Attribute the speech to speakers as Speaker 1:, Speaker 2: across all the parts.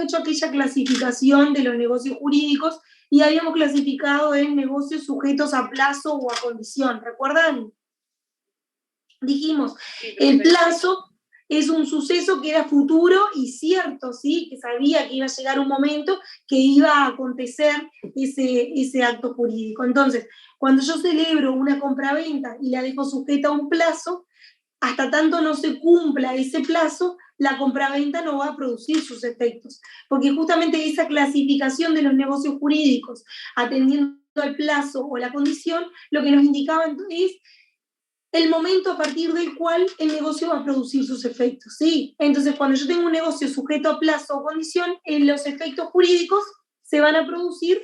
Speaker 1: hecho aquella clasificación de los negocios jurídicos y habíamos clasificado en negocios sujetos a plazo o a condición, ¿recuerdan? Dijimos, el plazo es un suceso que era futuro y cierto, ¿sí? Que sabía que iba a llegar un momento que iba a acontecer ese acto jurídico. Entonces, cuando yo celebro una compraventa y la dejo sujeta a un plazo, hasta tanto no se cumpla ese plazo, la compraventa no va a producir sus efectos. Porque justamente esa clasificación de los negocios jurídicos, atendiendo al plazo o la condición, lo que nos indicaba es el momento a partir del cual el negocio va a producir sus efectos, ¿sí? Entonces, cuando yo tengo un negocio sujeto a plazo o condición, los efectos jurídicos se van a producir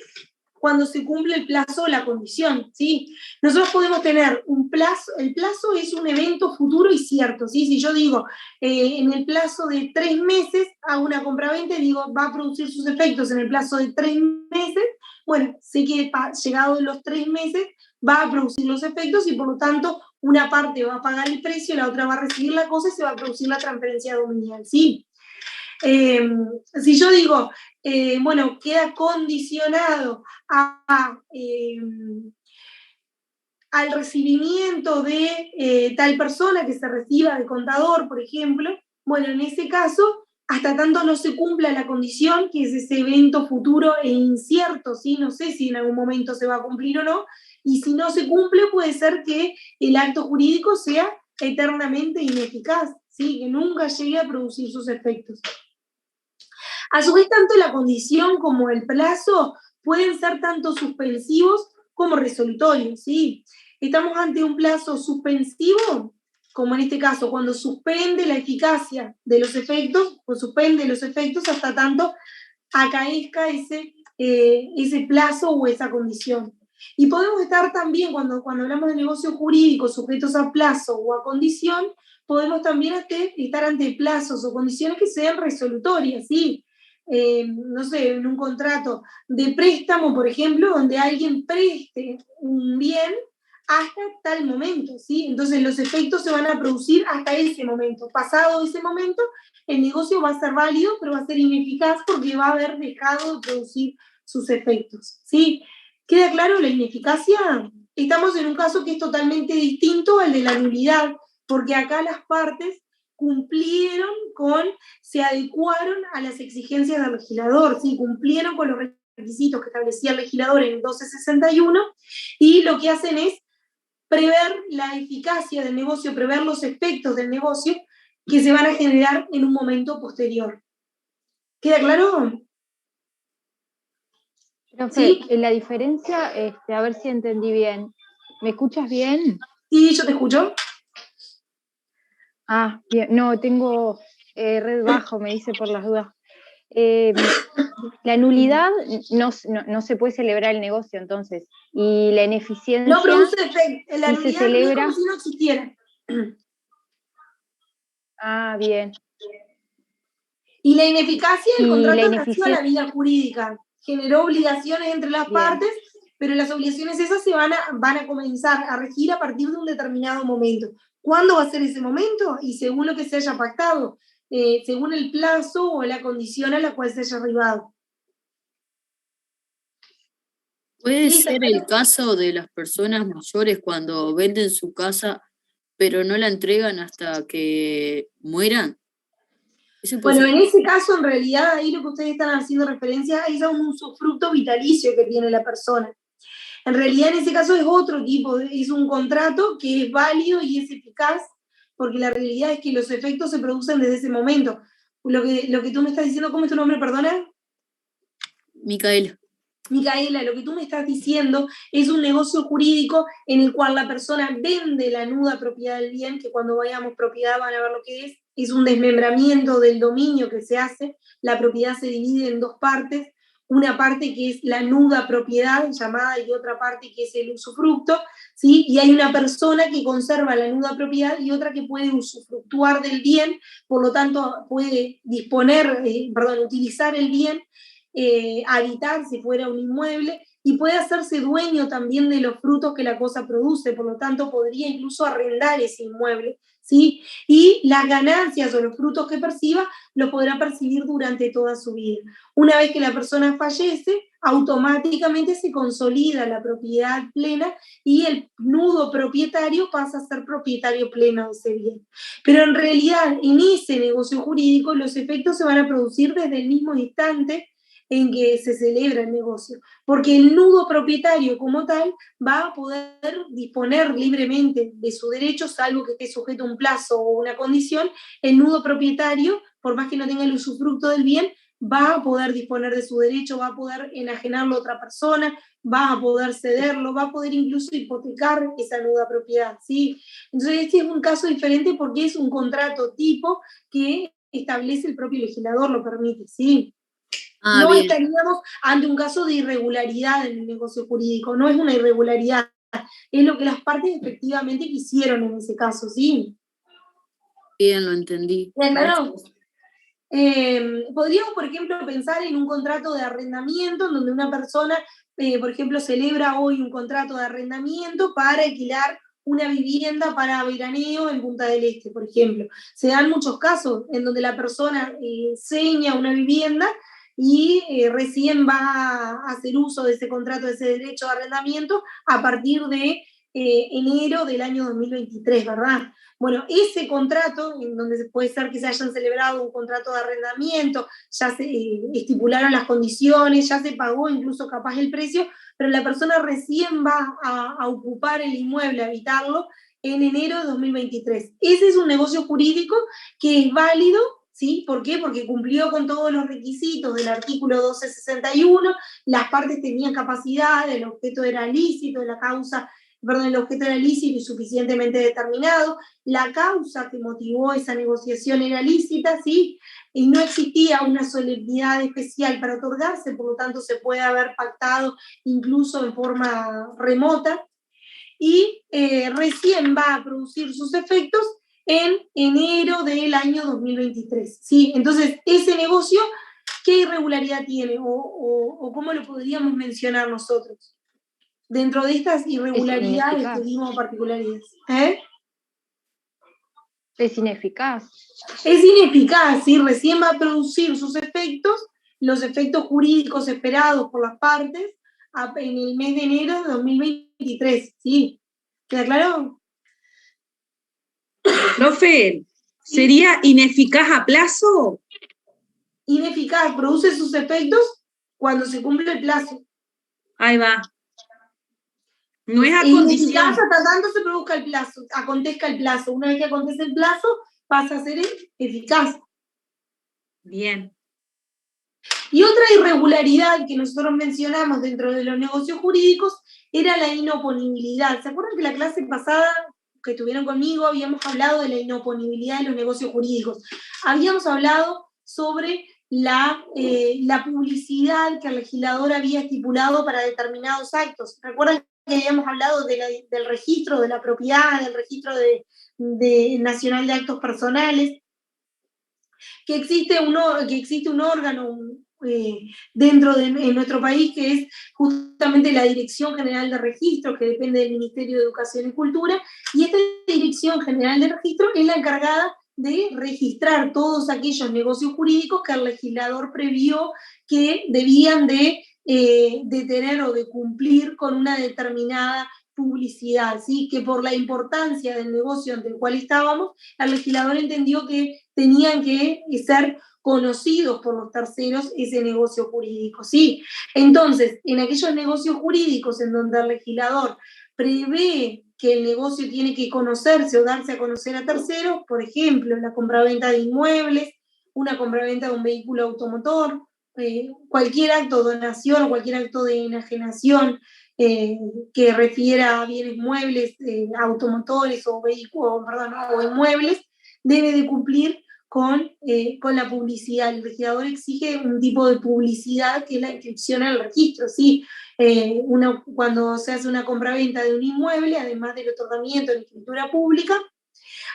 Speaker 1: cuando se cumple el plazo o la condición, ¿sí? Nosotros podemos tener un plazo, el plazo es un evento futuro y cierto, ¿sí? Si yo digo, en el plazo de 3 meses hago una compraventa y digo, va a producir sus efectos en el plazo de 3 meses, bueno, sé que llegado los 3 meses va a producir los efectos y por lo tanto una parte va a pagar el precio, la otra va a recibir la cosa y se va a producir la transferencia dominial, ¿sí? Si yo digo, bueno, queda condicionado al recibimiento de tal persona que se reciba de contador, por ejemplo, bueno, en ese caso, hasta tanto no se cumpla la condición, que es ese evento futuro e incierto, ¿sí? No sé si en algún momento se va a cumplir o no, y si no se cumple puede ser que el acto jurídico sea eternamente ineficaz, ¿sí? Que nunca llegue a producir sus efectos. A su vez, tanto la condición como el plazo pueden ser tanto suspensivos como resolutorios, ¿sí? Estamos ante un plazo suspensivo, como en este caso, cuando suspende la eficacia de los efectos, o suspende los efectos hasta tanto acaezca ese plazo o esa condición. Y podemos estar también, cuando hablamos de negocios jurídicos sujetos a plazo o a condición, podemos también estar ante plazos o condiciones que sean resolutorias, ¿sí? No sé, en un contrato de préstamo, por ejemplo, donde alguien preste un bien hasta tal momento, ¿sí? Entonces los efectos se van a producir hasta ese momento. Pasado ese momento, el negocio va a ser válido, pero va a ser ineficaz porque va a haber dejado de producir sus efectos, ¿sí? ¿Queda claro la ineficacia? Estamos en un caso que es totalmente distinto al de la nulidad, porque acá las partes cumplieron se adecuaron a las exigencias del legislador, ¿sí? Cumplieron con los requisitos que establecía el legislador en el 1261 y lo que hacen es prever la eficacia del negocio, prever los efectos del negocio que se van a generar en un momento posterior. ¿Queda claro?
Speaker 2: Profe,
Speaker 1: ¿Sí?
Speaker 2: La diferencia, a ver si entendí bien. ¿Me escuchas bien?
Speaker 1: Sí, yo te escucho.
Speaker 2: Ah, bien. No, tengo red bajo, me dice por las dudas. La nulidad no se puede celebrar el negocio, entonces. Y la ineficiencia.
Speaker 1: No produce efecto. La
Speaker 2: si se
Speaker 1: nulidad
Speaker 2: celebra.
Speaker 1: es como si no existiera.
Speaker 2: Ah, bien.
Speaker 1: Y la ineficacia del contrato nació a la
Speaker 2: ineficiencia.
Speaker 1: vida jurídica. Generó obligaciones entre las partes, pero las obligaciones esas se van a comenzar a regir a partir de un determinado momento. ¿Cuándo va a ser ese momento? Y según lo que se haya pactado, según el plazo o la condición a la cual se haya arribado.
Speaker 3: ¿Puede ser el caso de las personas mayores cuando venden su casa pero no la entregan hasta que mueran?
Speaker 1: Bueno, en ese caso, en realidad, ahí lo que ustedes están haciendo referencia es a un usufructo vitalicio que tiene la persona. En realidad, en ese caso es otro tipo, es un contrato que es válido y es eficaz, porque la realidad es que los efectos se producen desde ese momento. Lo que tú me estás diciendo, ¿cómo es tu nombre, perdona?
Speaker 3: Micaela.
Speaker 1: Micaela, lo que tú me estás diciendo es un negocio jurídico en el cual la persona vende la nuda propiedad del bien, que cuando vayamos propiedad van a ver lo que es un desmembramiento del dominio que se hace, la propiedad se divide en dos partes, una parte que es la nuda propiedad llamada y otra parte que es el usufructo, ¿sí? Y hay una persona que conserva la nuda propiedad y otra que puede usufructuar del bien, por lo tanto puede utilizar el bien habitar si fuera un inmueble, y puede hacerse dueño también de los frutos que la cosa produce, por lo tanto podría incluso arrendar ese inmueble, ¿sí? Y las ganancias o los frutos que perciba los podrá percibir durante toda su vida. Una vez que la persona fallece, automáticamente se consolida la propiedad plena y el nudo propietario pasa a ser propietario pleno de ese bien. Pero en realidad, en ese negocio jurídico, los efectos se van a producir desde el mismo instante en que se celebra el negocio, porque el nudo propietario como tal va a poder disponer libremente de su derecho, salvo que esté sujeto a un plazo o una condición. El nudo propietario, por más que no tenga el usufructo del bien, va a poder disponer de su derecho, va a poder enajenarlo a otra persona, va a poder cederlo, va a poder incluso hipotecar esa nuda propiedad, ¿sí? Entonces este es un caso diferente porque es un contrato tipo que establece el propio legislador, lo permite, ¿sí?
Speaker 3: Ah,
Speaker 1: No
Speaker 3: bien.
Speaker 1: estaríamos ante un caso de irregularidad en el negocio jurídico, no es una irregularidad, es lo que las partes efectivamente quisieron en ese caso, ¿sí?
Speaker 3: Bien, lo entendí.
Speaker 1: Claro. Podríamos, por ejemplo, pensar en un contrato de arrendamiento, en donde una persona, por ejemplo, celebra hoy un contrato de arrendamiento para alquilar una vivienda para veraneo en Punta del Este, por ejemplo. Se dan muchos casos en donde la persona seña una vivienda y recién va a hacer uso de ese contrato, de ese derecho de arrendamiento a partir de enero del año 2023, ¿verdad? Bueno, ese contrato, en donde puede ser que se hayan celebrado un contrato de arrendamiento, ya se estipularon las condiciones, ya se pagó incluso capaz el precio, pero la persona recién va a ocupar el inmueble, a habitarlo, en enero de 2023. Ese es un negocio jurídico que es válido, ¿sí? ¿Por qué? Porque cumplió con todos los requisitos del artículo 1261, las partes tenían capacidad, el objeto era lícito, la causa, perdón, el objeto era lícito y suficientemente determinado, la causa que motivó esa negociación era lícita, ¿sí? Y no existía una solemnidad especial para otorgarse, por lo tanto se puede haber pactado incluso en forma remota, y recién va a producir sus efectos en enero del año 2023, ¿sí? Entonces, ese negocio, ¿qué irregularidad tiene? O cómo lo podríamos mencionar nosotros? Dentro de estas irregularidades que vimos particularidades.
Speaker 2: Es ineficaz.
Speaker 1: Es ineficaz, ¿sí? Recién va a producir sus efectos, los efectos jurídicos esperados por las partes, en el mes de enero de 2023, ¿sí? ¿Queda claro?
Speaker 4: Profe, ¿sería ineficaz a plazo?
Speaker 1: Ineficaz, produce sus efectos cuando se cumple el plazo.
Speaker 4: Ahí va. No es a
Speaker 1: Ineficaz
Speaker 4: condición.
Speaker 1: hasta tanto se produzca el plazo, acontezca el plazo. Una vez que acontece el plazo, pasa a ser eficaz.
Speaker 4: Bien.
Speaker 1: Y otra irregularidad que nosotros mencionamos dentro de los negocios jurídicos era la inoponibilidad. ¿Se acuerdan que la clase pasada que estuvieron conmigo habíamos hablado de la inoponibilidad de los negocios jurídicos? Habíamos hablado sobre la publicidad que el legislador había estipulado para determinados actos. ¿Recuerdan que habíamos hablado del registro de la propiedad, del registro nacional de actos personales? Que existe un órgano dentro de nuestro país que es justamente la Dirección General de Registro, que depende del Ministerio de Educación y Cultura, y esta Dirección General de Registro es la encargada de registrar todos aquellos negocios jurídicos que el legislador previó que debían de tener o de cumplir con una determinada publicidad, ¿sí? Que por la importancia del negocio ante el cual estábamos, el legislador entendió que tenían que ser conocidos por los terceros ese negocio jurídico, ¿sí? Entonces, en aquellos negocios jurídicos en donde el legislador prevé que el negocio tiene que conocerse o darse a conocer a terceros, por ejemplo, la compraventa de inmuebles, una compraventa de un vehículo automotor, cualquier acto de donación o cualquier acto de enajenación que refiera a bienes muebles, automotores o vehículos, o inmuebles, debe de cumplir con la publicidad. El legislador exige un tipo de publicidad que es la inscripción al registro, ¿sí? Cuando se hace una compraventa de un inmueble, además del otorgamiento de la escritura pública,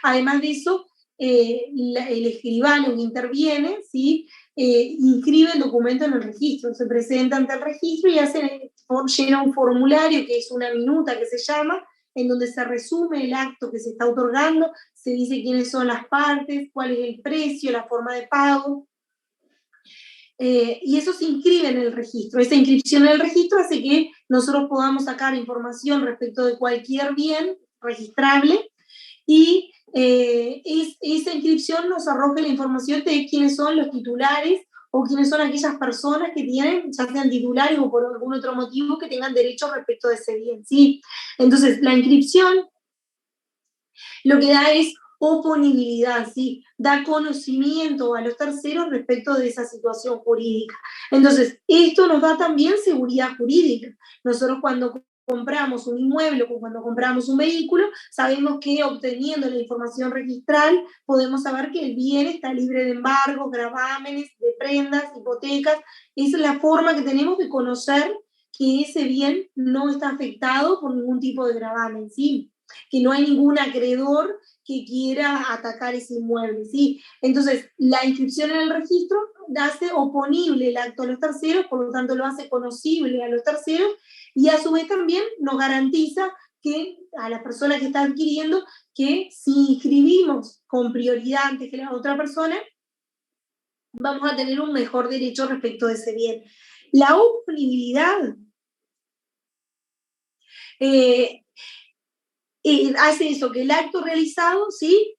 Speaker 1: además de eso, el escribano que interviene, ¿sí? inscribe el documento en el registro, se presenta ante el registro y llena un formulario que es una minuta que se llama, en donde se resume el acto que se está otorgando, se dice quiénes son las partes, cuál es el precio, la forma de pago, y eso se inscribe en el registro. Esa inscripción en el registro hace que nosotros podamos sacar información respecto de cualquier bien registrable y esa inscripción nos arroja la información de quiénes son los titulares o quiénes son aquellas personas que tienen, ya sean titulares o por algún otro motivo, que tengan derecho respecto de ese bien, ¿sí? Entonces, la inscripción lo que da es oponibilidad, ¿sí? Da conocimiento a los terceros respecto de esa situación jurídica. Entonces, esto nos da también seguridad jurídica. Nosotros cuando compramos un inmueble o cuando compramos un vehículo, sabemos que obteniendo la información registral podemos saber que el bien está libre de embargos, gravámenes, de prendas, hipotecas. Esa es la forma que tenemos de conocer que ese bien no está afectado por ningún tipo de gravamen, ¿sí? Que no hay ningún acreedor que quiera atacar ese inmueble, ¿sí? Entonces, la inscripción en el registro hace oponible el acto a los terceros, por lo tanto lo hace conocible a los terceros, y a su vez también nos garantiza que a la persona que está adquiriendo que si inscribimos con prioridad antes que la otra persona, vamos a tener un mejor derecho respecto de ese bien. La oponibilidad hace eso, que el acto realizado, ¿sí?,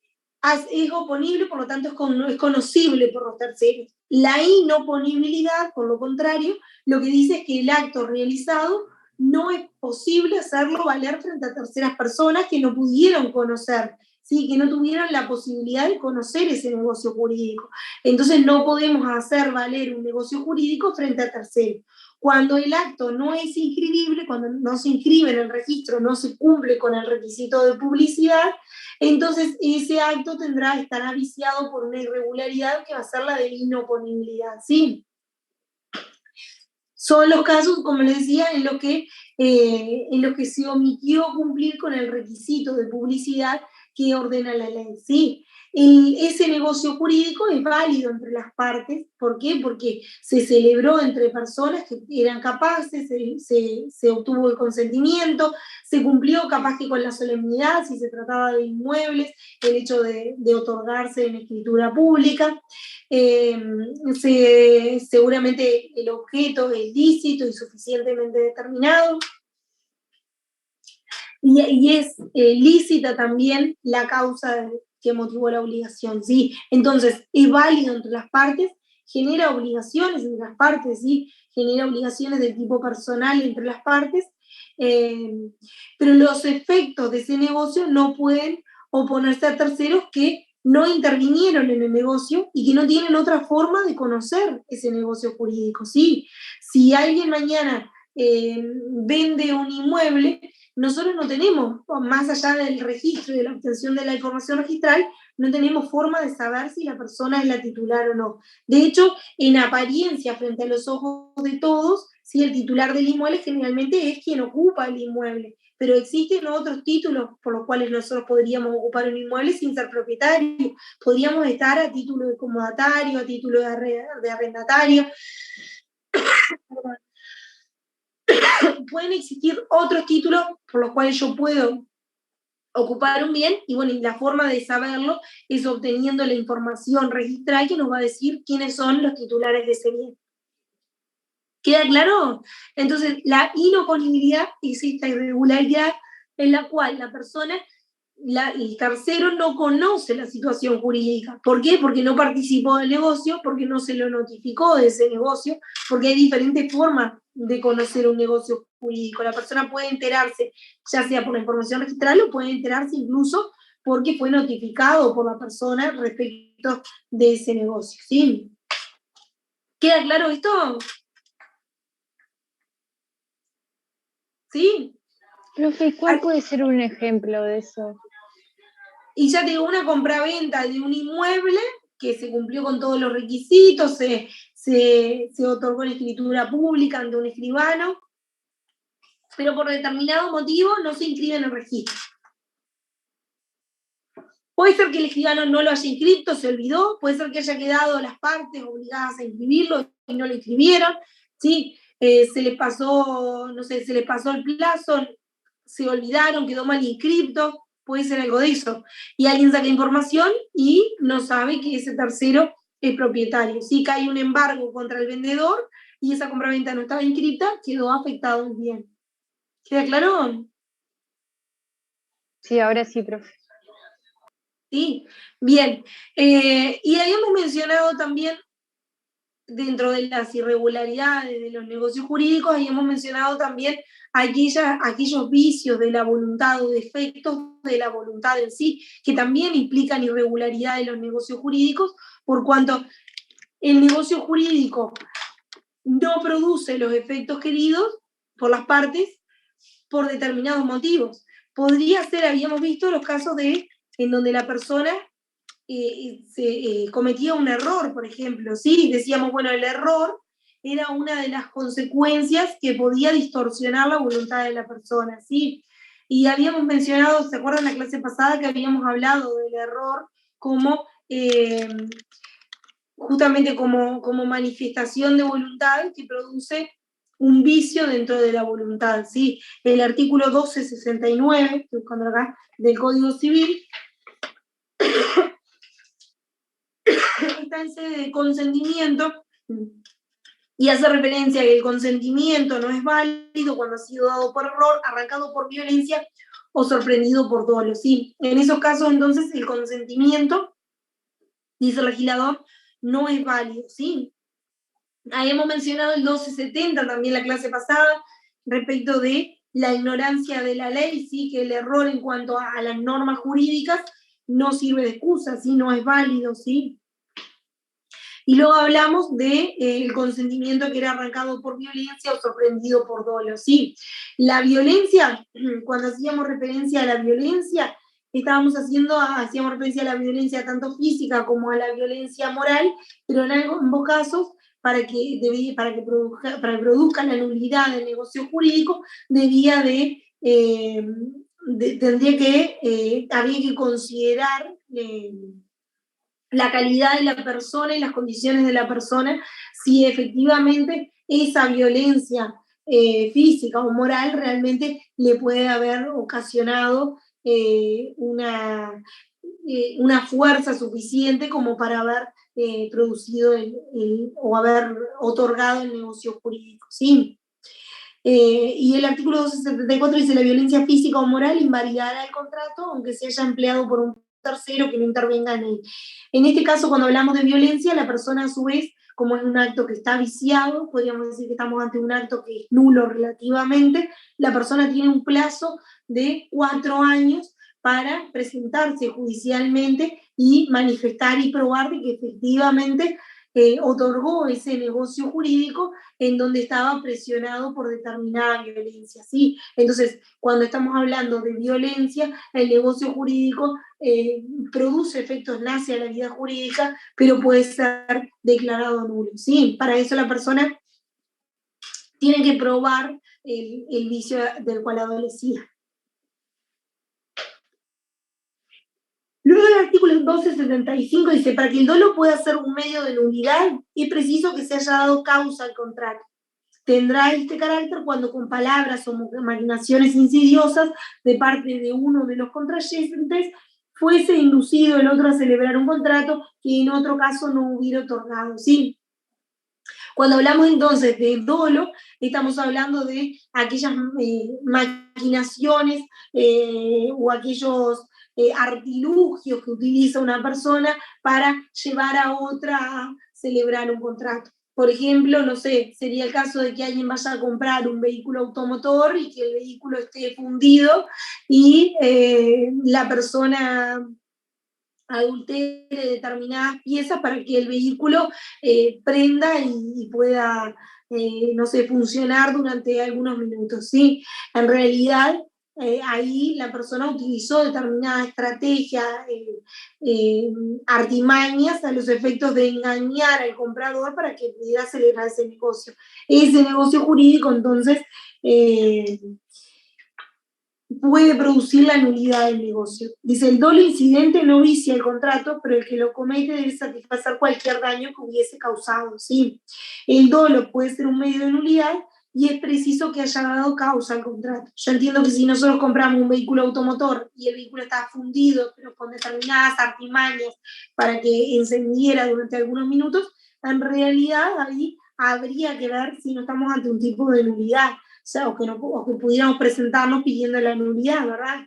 Speaker 1: es oponible, por lo tanto es conocible por los terceros. La inoponibilidad, por lo contrario, lo que dice es que el acto realizado no es posible hacerlo valer frente a terceras personas que no pudieron conocer, ¿sí?, que no tuvieron la posibilidad de conocer ese negocio jurídico. Entonces no podemos hacer valer un negocio jurídico frente a terceros. Cuando el acto no es inscribible, cuando no se inscribe en el registro, no se cumple con el requisito de publicidad, entonces ese acto estará viciado por una irregularidad que va a ser la de inoponibilidad, ¿sí? Son los casos, como les decía, en los que se omitió cumplir con el requisito de publicidad que ordena la ley, ¿sí? Ese negocio jurídico es válido entre las partes. ¿Por qué? Porque se celebró entre personas que eran capaces, se obtuvo el consentimiento, se cumplió capaz que con la solemnidad, si se trataba de inmuebles, el hecho de otorgarse en escritura pública. Seguramente el objeto es lícito y suficientemente determinado. Y es lícita también la causa que motivó la obligación, ¿sí? Entonces, es válido entre las partes, genera obligaciones entre las partes, ¿sí? Genera obligaciones de tipo personal entre las partes, pero los efectos de ese negocio no pueden oponerse a terceros que no intervinieron en el negocio y que no tienen otra forma de conocer ese negocio jurídico, ¿sí? Si alguien mañana vende un inmueble, nosotros no tenemos, más allá del registro y de la obtención de la información registral, no tenemos forma de saber si la persona es la titular o no. De hecho, en apariencia, frente a los ojos de todos, ¿sí?, el titular del inmueble generalmente es quien ocupa el inmueble, pero existen otros títulos por los cuales nosotros podríamos ocupar un inmueble sin ser propietario. Podríamos estar a título de comodatario, a título de arrendatario. Pueden existir otros títulos por los cuales yo puedo ocupar un bien, y bueno, y la forma de saberlo es obteniendo la información registral que nos va a decir quiénes son los titulares de ese bien. ¿Queda claro? Entonces, la inoponibilidad es esta irregularidad en la cual la persona, el tercero, no conoce la situación jurídica. ¿Por qué? Porque no participó del negocio, porque no se lo notificó de ese negocio, porque hay diferentes formas de conocer un negocio jurídico. La persona puede enterarse, ya sea por la información registral, o puede enterarse incluso porque fue notificado por la persona respecto de ese negocio, ¿sí? ¿Queda claro esto? ¿Sí?
Speaker 2: Profe, ¿cuál puede ser un ejemplo de eso?
Speaker 1: Y ya te digo, una compraventa de un inmueble que se cumplió con todos los requisitos, se otorgó en escritura pública ante un escribano, pero por determinado motivo no se inscribe en el registro. Puede ser que el escribano no lo haya inscrito, se olvidó, puede ser que haya quedado las partes obligadas a inscribirlo y no lo inscribieron, ¿sí? Se les pasó, no sé, se les pasó el plazo, se olvidaron, quedó mal inscrito, puede ser algo de eso. Y alguien saca información y no sabe que ese tercero es propietario. Si cae un embargo contra el vendedor y esa compraventa no estaba inscrita, quedó afectado el bien. ¿Queda claro?
Speaker 2: Sí, ahora sí, profe.
Speaker 1: Sí, bien. Y habíamos mencionado también, dentro de las irregularidades de los negocios jurídicos, habíamos mencionado también aquellos vicios de la voluntad o defectos de la voluntad en sí, que también implican irregularidad de los negocios jurídicos, por cuanto el negocio jurídico no produce los efectos queridos por las partes por determinados motivos. Podría ser, habíamos visto los casos en donde la persona cometía un error, por ejemplo, ¿sí? Decíamos, bueno, el error era una de las consecuencias que podía distorsionar la voluntad de la persona, ¿sí? Y habíamos mencionado, ¿se acuerdan la clase pasada que habíamos hablado del error como justamente como manifestación de voluntad que produce un vicio dentro de la voluntad, ¿sí? El artículo 1269, estoy buscando acá, del Código Civil, está en sede de consentimiento y hace referencia a que el consentimiento no es válido cuando ha sido dado por error, arrancado por violencia o sorprendido por dolo, ¿sí? En esos casos, entonces, el consentimiento, dice el legislador, no es válido, ¿sí? Ahí hemos mencionado el 1270 también la clase pasada, respecto de la ignorancia de la ley, ¿sí? Que el error en cuanto a las normas jurídicas no sirve de excusa, ¿sí? No es válido, ¿sí? Y luego hablamos del consentimiento que era arrancado por violencia o sorprendido por dolo, ¿sí? La violencia, cuando hacíamos referencia a la violencia, hacíamos referencia a la violencia tanto física como a la violencia moral, pero en ambos casos, para que produzca la nulidad del negocio jurídico, había que considerar la calidad de la persona y las condiciones de la persona, si efectivamente esa violencia física o moral realmente le puede haber ocasionado una fuerza suficiente como para haber producido o haber otorgado el negocio jurídico, ¿sí? Y el artículo 274 dice: la violencia física o moral invalidará el contrato aunque se haya empleado por un tercero que no intervenga en él. En este caso, cuando hablamos de violencia, la persona a su vez, como es un acto que está viciado, podríamos decir que estamos ante un acto que es nulo relativamente, la persona tiene un plazo de 4 años para presentarse judicialmente y manifestar y probar de que efectivamente otorgó ese negocio jurídico en donde estaba presionado por determinada violencia, ¿sí? Entonces, cuando estamos hablando de violencia, el negocio jurídico produce efectos nace a la vida jurídica, pero puede ser declarado nulo, ¿sí? Para eso la persona tiene que probar el vicio del cual adolecía. Luego el artículo 1275 dice: para que el dolo pueda ser un medio de nulidad, es preciso que se haya dado causa al contrato. Tendrá este carácter cuando con palabras o maquinaciones insidiosas de parte de uno de los contrayentes fuese inducido el otro a celebrar un contrato que en otro caso no hubiera otorgado, ¿sí? Cuando hablamos entonces de dolo, estamos hablando de aquellas maquinaciones o aquellos artilugios que utiliza una persona para llevar a otra a celebrar un contrato. Por ejemplo, no sé, sería el caso de que alguien vaya a comprar un vehículo automotor y que el vehículo esté fundido y la persona adultere determinadas piezas para que el vehículo prenda y pueda, no sé, funcionar durante algunos minutos, ¿sí? En realidad, ahí la persona utilizó determinada estrategia, artimañas a los efectos de engañar al comprador para que pudiera celebrar ese negocio. Ese negocio jurídico, entonces, puede producir la nulidad del negocio. Dice, el dolo incidente no vicia el contrato, pero el que lo comete debe satisfacer cualquier daño que hubiese causado, ¿sí? El dolo puede ser un medio de nulidad y es preciso que haya dado causa al contrato. Yo entiendo que si nosotros compramos un vehículo automotor y el vehículo está fundido, pero con determinadas artimañas para que encendiera durante algunos minutos, en realidad ahí habría que ver si no estamos ante un tipo de nulidad. O sea, o que pudiéramos presentarnos pidiendo la nulidad, ¿verdad?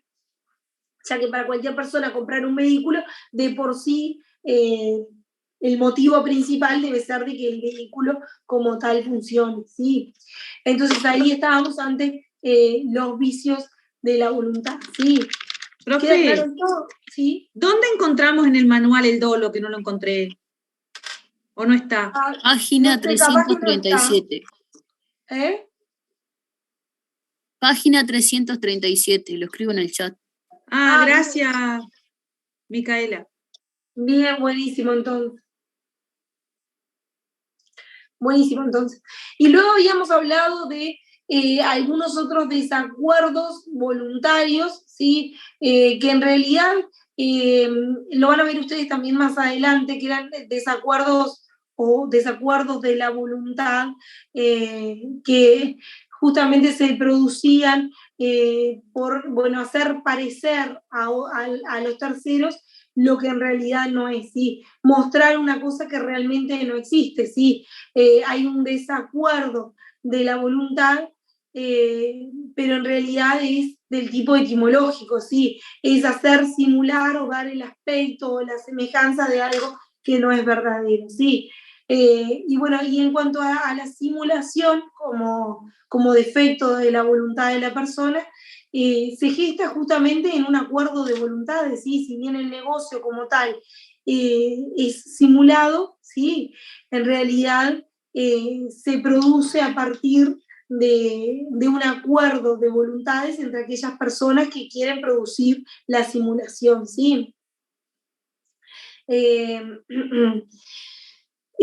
Speaker 1: Ya que para cualquier persona comprar un vehículo, de por sí, el motivo principal debe ser de que el vehículo como tal funcione, ¿sí? Entonces ahí estábamos ante los vicios de la voluntad, ¿sí?
Speaker 4: Profe,
Speaker 1: ¿Queda claro esto? ¿Sí?
Speaker 4: ¿dónde encontramos en el manual el dolo que no lo encontré? ¿O no está?
Speaker 3: Página
Speaker 1: No sé, capaz que no está.
Speaker 3: 337. Página 337, lo escribo en el chat.
Speaker 4: Gracias, Micaela.
Speaker 1: Bien, buenísimo entonces. Buenísimo entonces. Y luego habíamos hablado de algunos otros desacuerdos voluntarios, ¿sí? Que en realidad lo van a ver ustedes también más adelante, que eran desacuerdos o desacuerdos de la voluntad que justamente se producían por, bueno, hacer parecer a los terceros lo que en realidad no es, ¿sí? Mostrar una cosa que realmente no existe, ¿sí? Hay un desacuerdo de la voluntad, pero en realidad es del tipo etimológico, ¿sí? Es hacer simular o dar el aspecto o la semejanza de algo que no es verdadero, ¿sí? Y bueno, y en cuanto a la simulación como defecto de la voluntad de la persona, se gesta justamente en un acuerdo de voluntades, ¿sí? Si bien el negocio como tal es simulado, ¿sí? En realidad se produce a partir de un acuerdo de voluntades entre aquellas personas que quieren producir la simulación, ¿sí?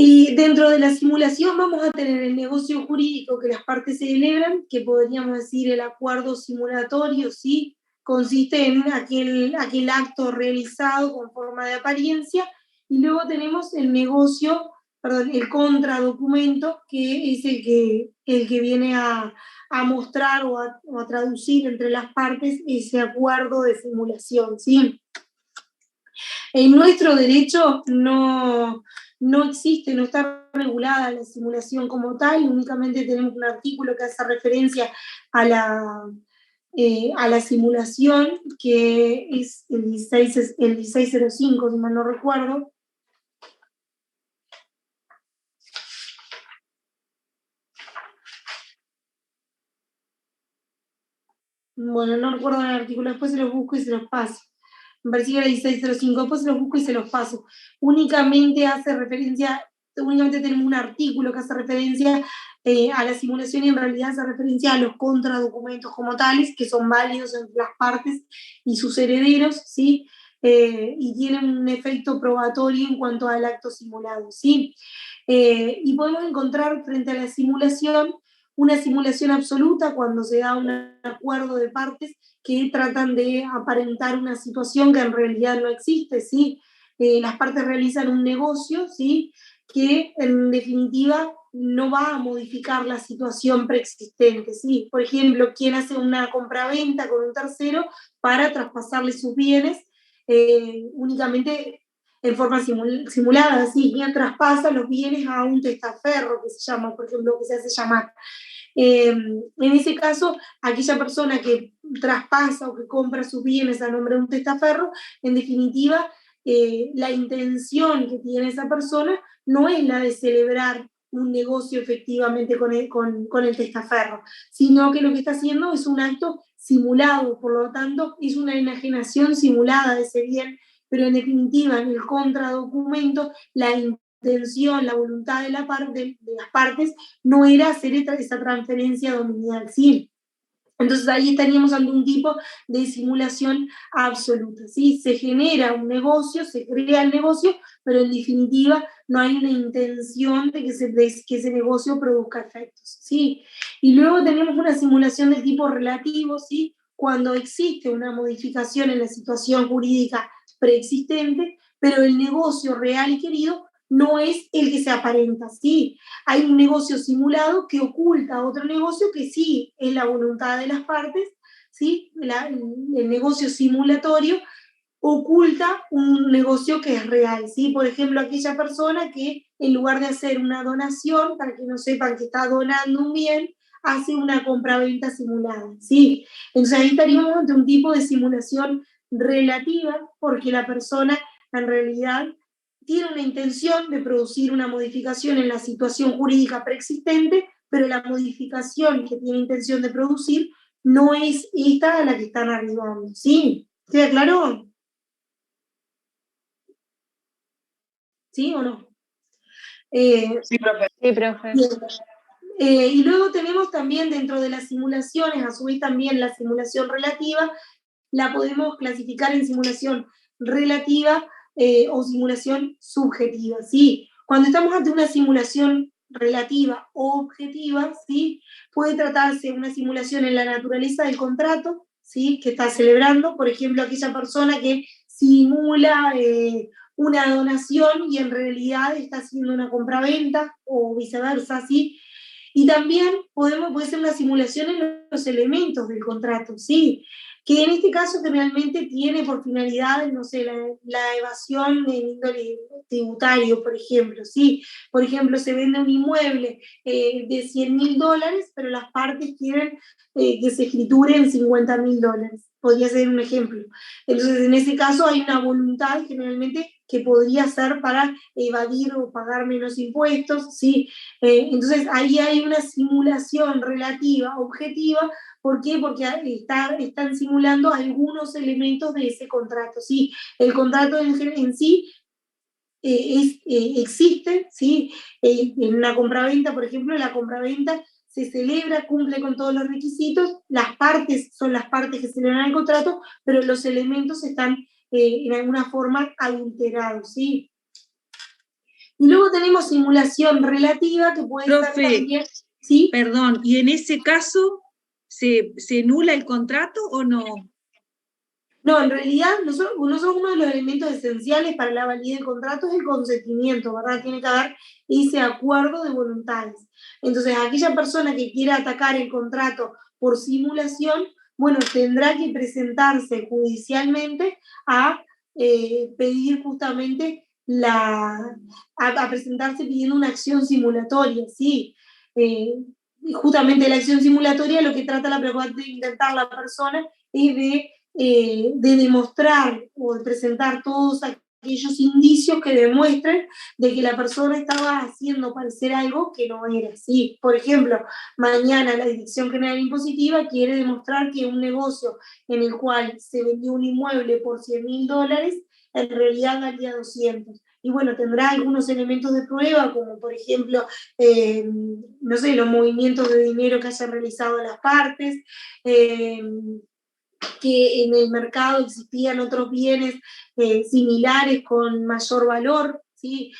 Speaker 1: Y dentro de la simulación vamos a tener el negocio jurídico que las partes se celebran, que podríamos decir el acuerdo simulatorio, ¿sí? Consiste en aquel acto realizado con forma de apariencia, y luego tenemos el negocio, perdón, el contradocumento, que es el que viene a mostrar o a traducir entre las partes ese acuerdo de simulación, ¿sí? En nuestro derecho no existe, no está regulada la simulación como tal, únicamente tenemos un artículo que hace referencia a la simulación, que es el 1605, si mal no recuerdo. Bueno, no recuerdo el artículo, después se los busco y se los paso. Me parece que era 1605, después se los busco y se los paso. Únicamente tenemos un artículo que hace referencia a la simulación, y en realidad hace referencia a los contradocumentos como tales, que son válidos entre las partes y sus herederos, ¿sí? Y tienen un efecto probatorio en cuanto al acto simulado, ¿sí? Y podemos encontrar frente a la simulación una simulación absoluta cuando se da un acuerdo de partes que tratan de aparentar una situación que en realidad no existe, ¿sí? Las partes realizan un negocio, ¿sí? Que en definitiva no va a modificar la situación preexistente, ¿sí? Por ejemplo, quien hace una compraventa con un tercero para traspasarle sus bienes únicamente en forma simulada, ¿sí? Quien traspasa los bienes a un testaferro, que se llama, por ejemplo, que se hace llamar. En ese caso, aquella persona que traspasa o que compra sus bienes a nombre de un testaferro, en definitiva, la intención que tiene esa persona no es la de celebrar un negocio efectivamente con el testaferro, sino que lo que está haciendo es un acto simulado, por lo tanto, es una enajenación simulada de ese bien, pero en definitiva, en el contradocumento, la intención, la voluntad de las partes no era hacer esa transferencia dominial, ¿sí? Entonces ahí estaríamos ante un tipo de simulación absoluta, ¿sí? Se genera un negocio, se crea el negocio, pero en definitiva no hay una intención de que ese negocio produzca efectos, ¿sí? Y luego tenemos una simulación de tipo relativo, ¿sí? cuando existe una modificación en la situación jurídica preexistente, pero el negocio real y querido no es el que se aparenta, ¿sí? Hay un negocio simulado que oculta otro negocio que sí es la voluntad de las partes, ¿sí? El negocio simulatorio oculta un negocio que es real, ¿sí? Por ejemplo, aquella persona que en lugar de hacer una donación, para que no sepan que está donando un bien, hace una compraventa simulada, ¿sí? Entonces ahí estaríamos ante un tipo de simulación relativa, porque la persona en realidad tiene una intención de producir una modificación en la situación jurídica preexistente, pero la modificación que tiene intención de producir no es esta a la que están arribando, ¿sí? ¿Queda claro? ¿Sí o no?
Speaker 2: Sí, profe. Sí, profe.
Speaker 1: Bien. Y luego tenemos también dentro de las simulaciones, a su vez también la simulación relativa, la podemos clasificar en simulación relativa o simulación subjetiva, ¿sí? Cuando estamos ante una simulación relativa o objetiva, ¿sí? Puede tratarse de una simulación en la naturaleza del contrato, ¿sí? Que está celebrando, por ejemplo, aquella persona que simula una donación y en realidad está haciendo una compraventa o viceversa, ¿sí? Y también puede ser una simulación en los elementos del contrato, ¿sí? Que en este caso generalmente tiene por finalidad, no sé, la evasión en índole tributario, por ejemplo, ¿sí? Por ejemplo, se vende un inmueble de $100.000, pero las partes quieren que se escriture en $50.000. Podría ser un ejemplo. Entonces, en ese caso hay una voluntad generalmente que podría ser para evadir o pagar menos impuestos, ¿sí? Entonces, ahí hay una simulación relativa, objetiva. ¿Por qué? Porque están simulando algunos elementos de ese contrato, ¿sí? El contrato en sí existe, ¿sí? En una compraventa, por ejemplo, la compraventa se celebra, cumple con todos los requisitos, las partes son las partes que celebran el contrato, pero los elementos están en alguna forma adulterados, ¿sí? Y luego tenemos simulación relativa, que puede ser también, ¿sí?
Speaker 4: Perdón, ¿y en ese caso se nula el contrato o no?
Speaker 1: No, en realidad nosotros uno de los elementos esenciales para la validez del contrato es el consentimiento, ¿verdad? Tiene que haber ese acuerdo de voluntades. Entonces, aquella persona que quiera atacar el contrato por simulación, bueno, tendrá que presentarse judicialmente a pedir justamente a presentarse pidiendo una acción simulatoria, ¿sí? Y justamente la acción simulatoria lo que trata de intentar la persona es de demostrar o de presentar todos aquellos indicios que demuestren de que la persona estaba haciendo parecer algo que no era así. Por ejemplo, mañana la Dirección General Impositiva quiere demostrar que un negocio en el cual se vendió un inmueble por $100.000 en realidad valía 200. Y bueno, tendrá algunos elementos de prueba, como por ejemplo, no sé, los movimientos de dinero que hayan realizado las partes, que en el mercado existían otros bienes similares con mayor valor, ¿sí?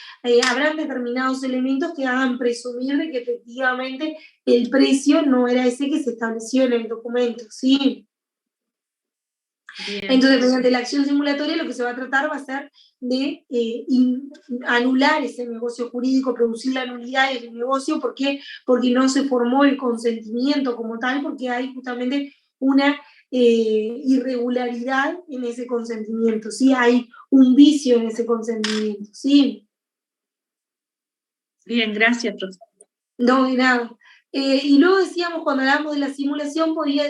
Speaker 1: Habrán determinados elementos que hagan presumir de que efectivamente el precio no era ese que se estableció en el documento, ¿sí? Bien. Entonces, mediante la acción simulatoria lo que se va a tratar va a ser de anular ese negocio jurídico, producir la nulidad del negocio. ¿Por qué? Porque no se formó el consentimiento como tal, porque hay justamente una irregularidad en ese consentimiento, ¿sí? Hay un vicio en ese consentimiento, ¿sí?
Speaker 4: Bien, gracias, profesor.
Speaker 1: No, de nada. Y luego decíamos, cuando hablamos de la simulación, podía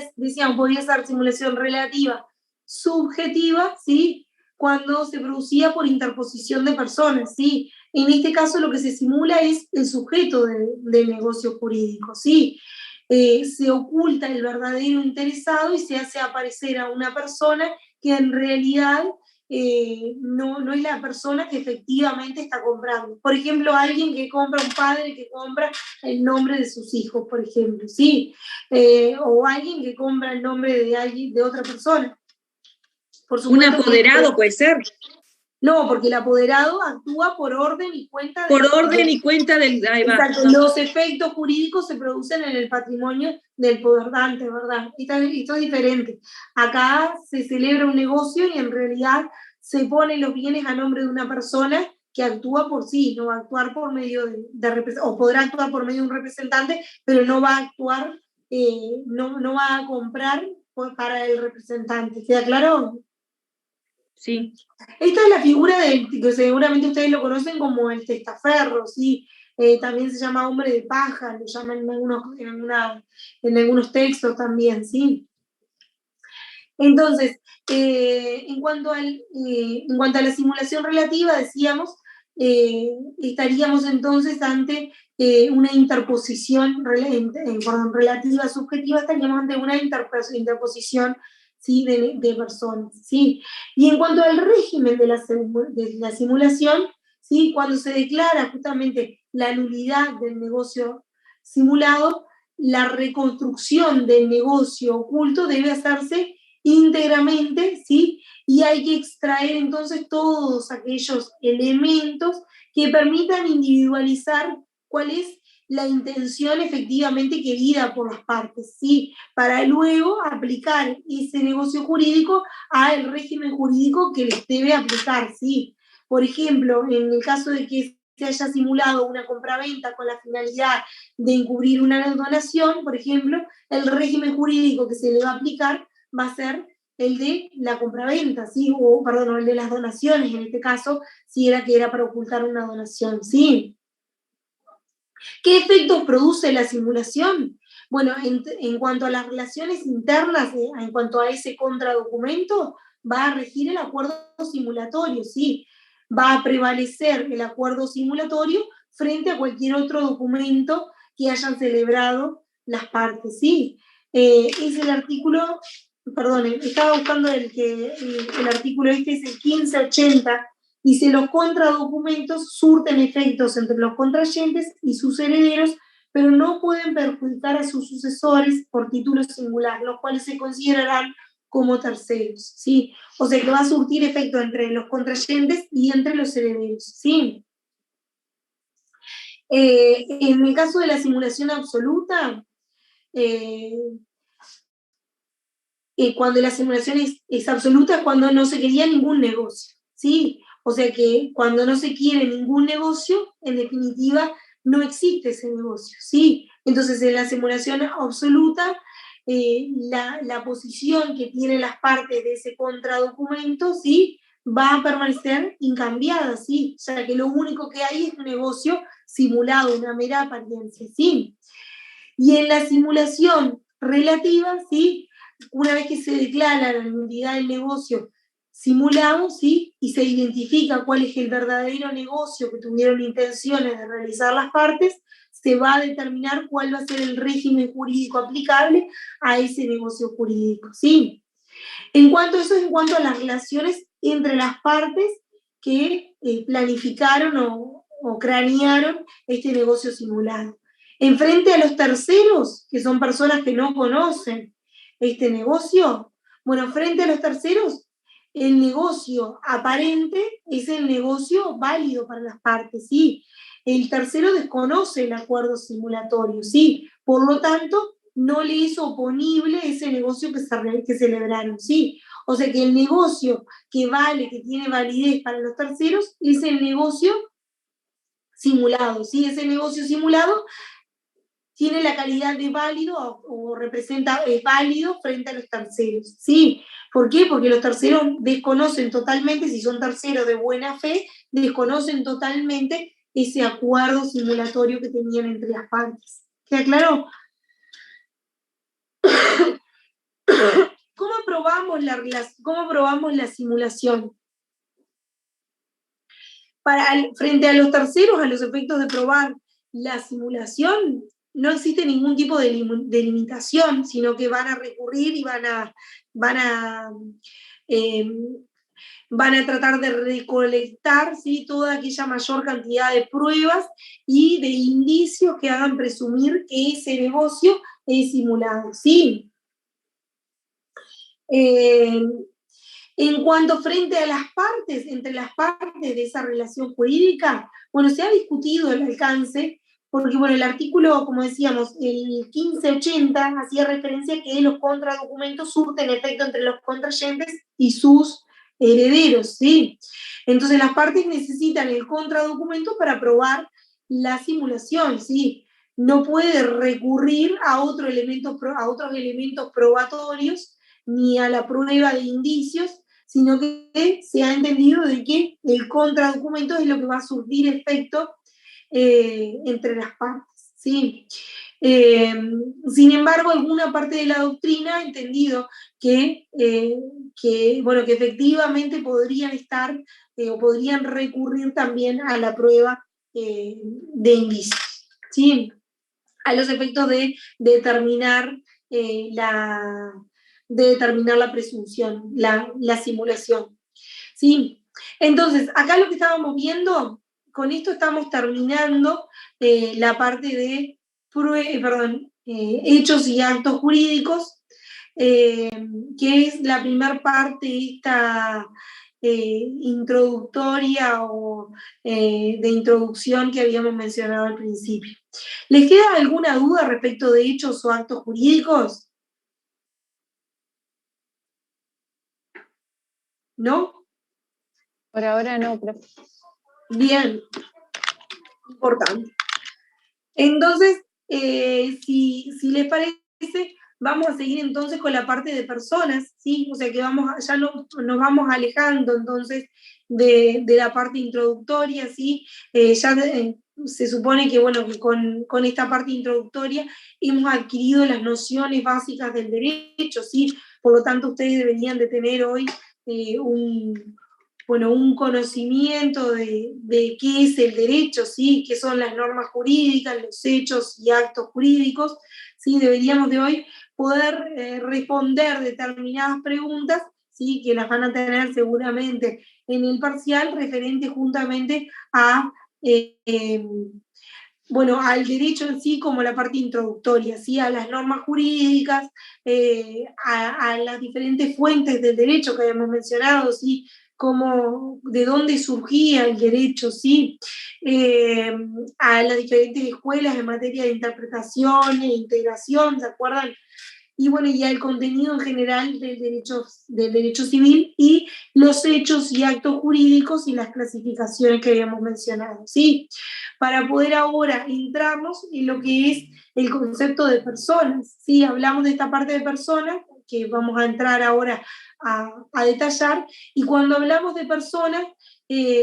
Speaker 1: ser simulación relativa, subjetiva, ¿sí? Cuando se producía por interposición de personas, ¿sí? En este caso lo que se simula es el sujeto del negocio jurídico, ¿sí? Se oculta el verdadero interesado y se hace aparecer a una persona que en realidad no es la persona que efectivamente está comprando. Por ejemplo, alguien que compra, un padre que compra el nombre de sus hijos, por ejemplo, ¿sí? O alguien que compra el nombre de otra persona. Por
Speaker 4: supuesto, un apoderado puede ser.
Speaker 1: No, porque el apoderado actúa por orden y cuenta
Speaker 4: Por orden y cuenta del... Ahí va.
Speaker 1: Exacto, los efectos jurídicos se producen en el patrimonio del poderdante, ¿verdad? Esto es diferente. Acá se celebra un negocio y en realidad se ponen los bienes a nombre de una persona que actúa por sí, no va a actuar por medio o podrá actuar por medio de un representante, pero no va a actuar, no va a comprar para el representante. ¿Queda claro?
Speaker 4: Sí.
Speaker 1: Esta es la figura que seguramente ustedes lo conocen como el testaferro, ¿sí? También se llama hombre de paja, lo llaman en algunos textos también, ¿sí? Entonces, en cuanto a la simulación relativa, decíamos, estaríamos entonces ante una interposición relativa subjetiva, estaríamos ante una interposición, ¿sí? de personas, ¿sí? Y en cuanto al régimen de la simulación, ¿sí? Cuando se declara justamente la nulidad del negocio simulado, la reconstrucción del negocio oculto debe hacerse íntegramente, ¿sí? Y hay que extraer entonces todos aquellos elementos que permitan individualizar cuál es la intención efectivamente querida por las partes, ¿sí? Para luego aplicar ese negocio jurídico al régimen jurídico que les debe aplicar, ¿sí? Por ejemplo, en el caso de que se haya simulado una compraventa con la finalidad de encubrir una donación, por ejemplo, el régimen jurídico que se le va a aplicar va a ser el de la compraventa, ¿sí? O, perdón, el de las donaciones, en este caso, si era que era para ocultar una donación, ¿sí? ¿Qué efectos produce la simulación? Bueno, en cuanto a las relaciones internas, en cuanto a ese contradocumento, va a regir el acuerdo simulatorio, ¿sí? Va a prevalecer el acuerdo simulatorio frente a cualquier otro documento que hayan celebrado las partes, ¿sí? Es el artículo, perdón, estaba buscando el artículo este es el 1580. Dice, los contradocumentos surten efectos entre los contrayentes y sus herederos, pero no pueden perjudicar a sus sucesores por título singular, los cuales se considerarán como terceros, ¿sí? O sea que va a surtir efecto entre los contrayentes y entre los herederos, ¿sí? En el caso de la simulación absoluta, cuando la simulación es absoluta es cuando no se quería ningún negocio, ¿sí? O sea que cuando no se quiere ningún negocio, en definitiva, no existe ese negocio, ¿sí? Entonces, en la simulación absoluta, la posición que tienen las partes de ese contradocumento, ¿sí? Va a permanecer incambiada, ¿sí? O sea que lo único que hay es un negocio simulado, una mera apariencia, ¿sí? Y en la simulación relativa, ¿sí? Una vez que se declara la nulidad del negocio simulado, ¿sí? Y se identifica cuál es el verdadero negocio que tuvieron intenciones de realizar las partes, se va a determinar cuál va a ser el régimen jurídico aplicable a ese negocio jurídico, ¿sí? En cuanto a eso, en cuanto a las relaciones entre las partes que planificaron o cranearon este negocio simulado. En frente a los terceros, que son personas que no conocen este negocio, bueno, frente a los terceros, el negocio aparente es el negocio válido para las partes, ¿sí? El tercero desconoce el acuerdo simulatorio, ¿sí? Por lo tanto, no le es oponible ese negocio que celebraron, ¿sí? O sea que el negocio que vale, que tiene validez para los terceros, es el negocio simulado, ¿sí? Ese negocio simulado tiene la calidad de válido o representa válido frente a los terceros, ¿sí? ¿Por qué? Porque los terceros desconocen totalmente, si son terceros de buena fe, desconocen totalmente ese acuerdo simulatorio que tenían entre las partes. ¿Queda claro? ¿Cómo probamos la simulación? Frente a los terceros, a los efectos de probar la simulación, no existe ningún tipo de limitación, sino que van a recurrir y van a tratar de recolectar, ¿sí? Toda aquella mayor cantidad de pruebas y de indicios que hagan presumir que ese negocio es simulado, ¿sí? En cuanto frente a las partes, entre las partes de esa relación jurídica, bueno, se ha discutido el alcance, porque bueno, el artículo, como decíamos, el 1580 hacía referencia a que los contradocumentos surten efecto entre los contrayentes y sus herederos, ¿sí? Entonces las partes necesitan el contradocumento para probar la simulación, ¿sí? No puede recurrir a otros elementos probatorios ni a la prueba de indicios, sino que se ha entendido de que el contradocumento es lo que va a surtir efecto entre las partes, ¿sí? Sin embargo, alguna parte de la doctrina ha entendido que efectivamente podrían estar o podrían recurrir también a la prueba de indicios, ¿sí? A los efectos de determinar la presunción, la simulación, ¿sí? Entonces, acá lo que estábamos viendo, con esto estamos terminando la parte de hechos y actos jurídicos, que es la primera parte esta introductoria o de introducción que habíamos mencionado al principio. ¿Les queda alguna duda respecto de hechos o actos jurídicos? ¿No?
Speaker 2: Por ahora no, profe.
Speaker 1: Bien, importante. Entonces, si les parece, vamos a seguir entonces con la parte de personas, ¿sí? O sea que nos vamos alejando entonces de la parte introductoria, ¿sí? Se supone que, bueno, que con esta parte introductoria hemos adquirido las nociones básicas del derecho, ¿sí? Por lo tanto, ustedes deberían de tener hoy un conocimiento de qué es el derecho, ¿sí? Qué son las normas jurídicas, los hechos y actos jurídicos, ¿sí? Deberíamos de hoy poder responder determinadas preguntas, ¿sí? Que las van a tener seguramente en el parcial referente justamente al derecho en sí como la parte introductoria, ¿sí? A las normas jurídicas, a las diferentes fuentes del derecho que habíamos mencionado, ¿sí? De dónde surgía el derecho, ¿sí? A las diferentes escuelas en materia de interpretación e integración, ¿se acuerdan? Y bueno, y al contenido en general del derecho civil y los hechos y actos jurídicos y las clasificaciones que habíamos mencionado, ¿sí? Para poder ahora entrarnos en lo que es el concepto de personas, ¿sí? Hablamos de esta parte de personas, que vamos a entrar ahora a detallar, y cuando hablamos de personas,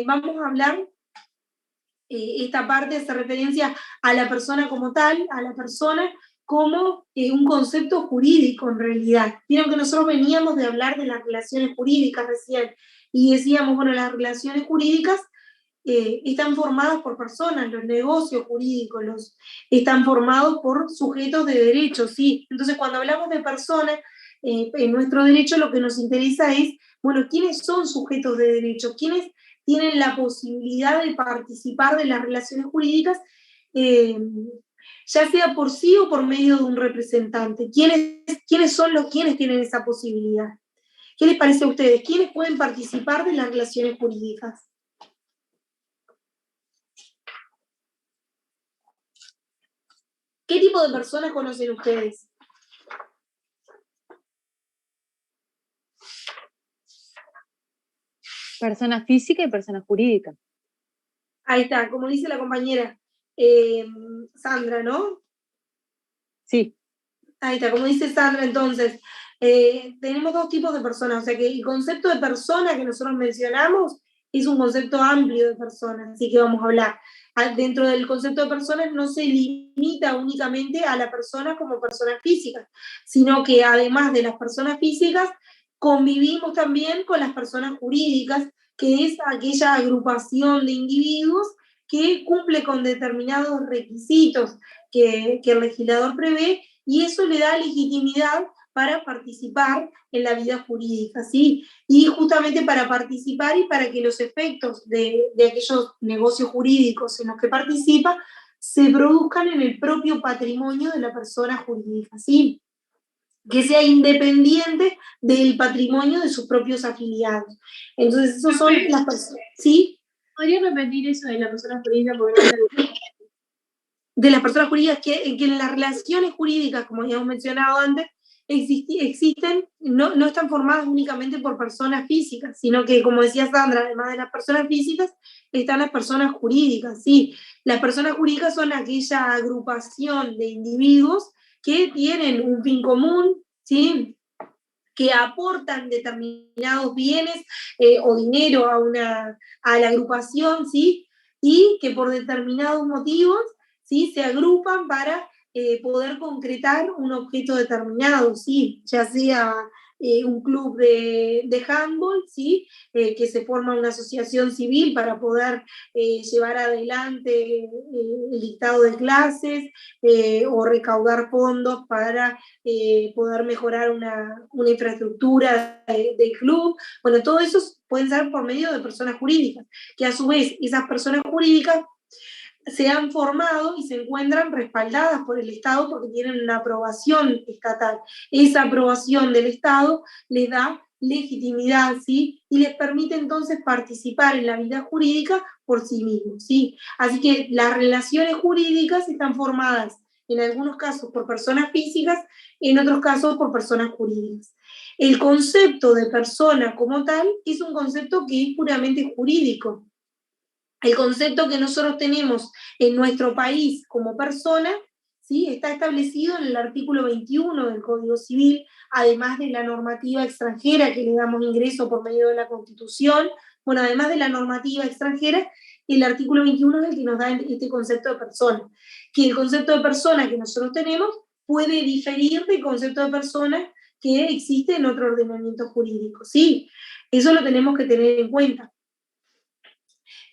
Speaker 1: vamos a hablar, esta parte hace referencia a la persona como tal, a la persona como un concepto jurídico en realidad. Vieron que nosotros veníamos de hablar de las relaciones jurídicas recién, y decíamos, bueno, las relaciones jurídicas están formadas por personas, los negocios jurídicos están formados por sujetos de derecho, ¿sí? Entonces, cuando hablamos de personas, en nuestro derecho lo que nos interesa es, bueno, ¿quiénes son sujetos de derecho? ¿Quiénes tienen la posibilidad de participar de las relaciones jurídicas, ya sea por sí o por medio de un representante? ¿Quiénes son quienes tienen esa posibilidad? ¿Qué les parece a ustedes? ¿Quiénes pueden participar de las relaciones jurídicas? ¿Qué tipo de personas conocen ustedes?
Speaker 2: Persona física y persona jurídica.
Speaker 1: Ahí está, como dice la compañera Sandra, ¿no?
Speaker 2: Sí.
Speaker 1: Ahí está, como dice Sandra, entonces, tenemos dos tipos de personas, o sea que el concepto de persona que nosotros mencionamos es un concepto amplio de personas, así que vamos a hablar. Dentro del concepto de personas no se limita únicamente a la persona como persona física, sino que además de las personas físicas, convivimos también con las personas jurídicas, que es aquella agrupación de individuos que cumple con determinados requisitos que el legislador prevé, y eso le da legitimidad para participar en la vida jurídica, ¿sí? Y justamente para participar y para que los efectos de aquellos negocios jurídicos en los que participa se produzcan en el propio patrimonio de la persona jurídica, ¿sí? que sea independiente del patrimonio de sus propios afiliados. Entonces, esos son las personas, ¿sí?
Speaker 5: ¿Podría repetir eso de la persona jurídica? Porque no
Speaker 1: de las personas jurídicas, que en las relaciones jurídicas, como ya hemos mencionado antes, existen, no están formadas únicamente por personas físicas, sino que, como decía Sandra, además de las personas físicas, están las personas jurídicas, ¿sí? Las personas jurídicas son aquella agrupación de individuos que tienen un fin común, ¿sí? Que aportan determinados bienes o dinero a la agrupación, ¿sí? Y que por determinados motivos, ¿sí? Se agrupan para poder concretar un objeto determinado, ¿sí? Ya sea un club de handball, ¿sí? Que se forma una asociación civil para poder llevar adelante el dictado de clases o recaudar fondos para poder mejorar una infraestructura del club. Bueno, todo eso pueden ser por medio de personas jurídicas, que a su vez esas personas jurídicas se han formado y se encuentran respaldadas por el Estado porque tienen una aprobación estatal. Esa aprobación del Estado les da legitimidad, ¿sí? Y les permite entonces participar en la vida jurídica por sí mismos, ¿sí? Así que las relaciones jurídicas están formadas en algunos casos por personas físicas, en otros casos por personas jurídicas. El concepto de persona como tal es un concepto que es puramente jurídico. El concepto que nosotros tenemos en nuestro país como persona, ¿sí? Está establecido en el artículo 21 del Código Civil, además de la normativa extranjera que le damos ingreso por medio de la Constitución. Bueno, además de la normativa extranjera, el artículo 21 es el que nos da este concepto de persona. Que el concepto de persona que nosotros tenemos puede diferir del concepto de persona que existe en otro ordenamiento jurídico, ¿sí? Eso lo tenemos que tener en cuenta.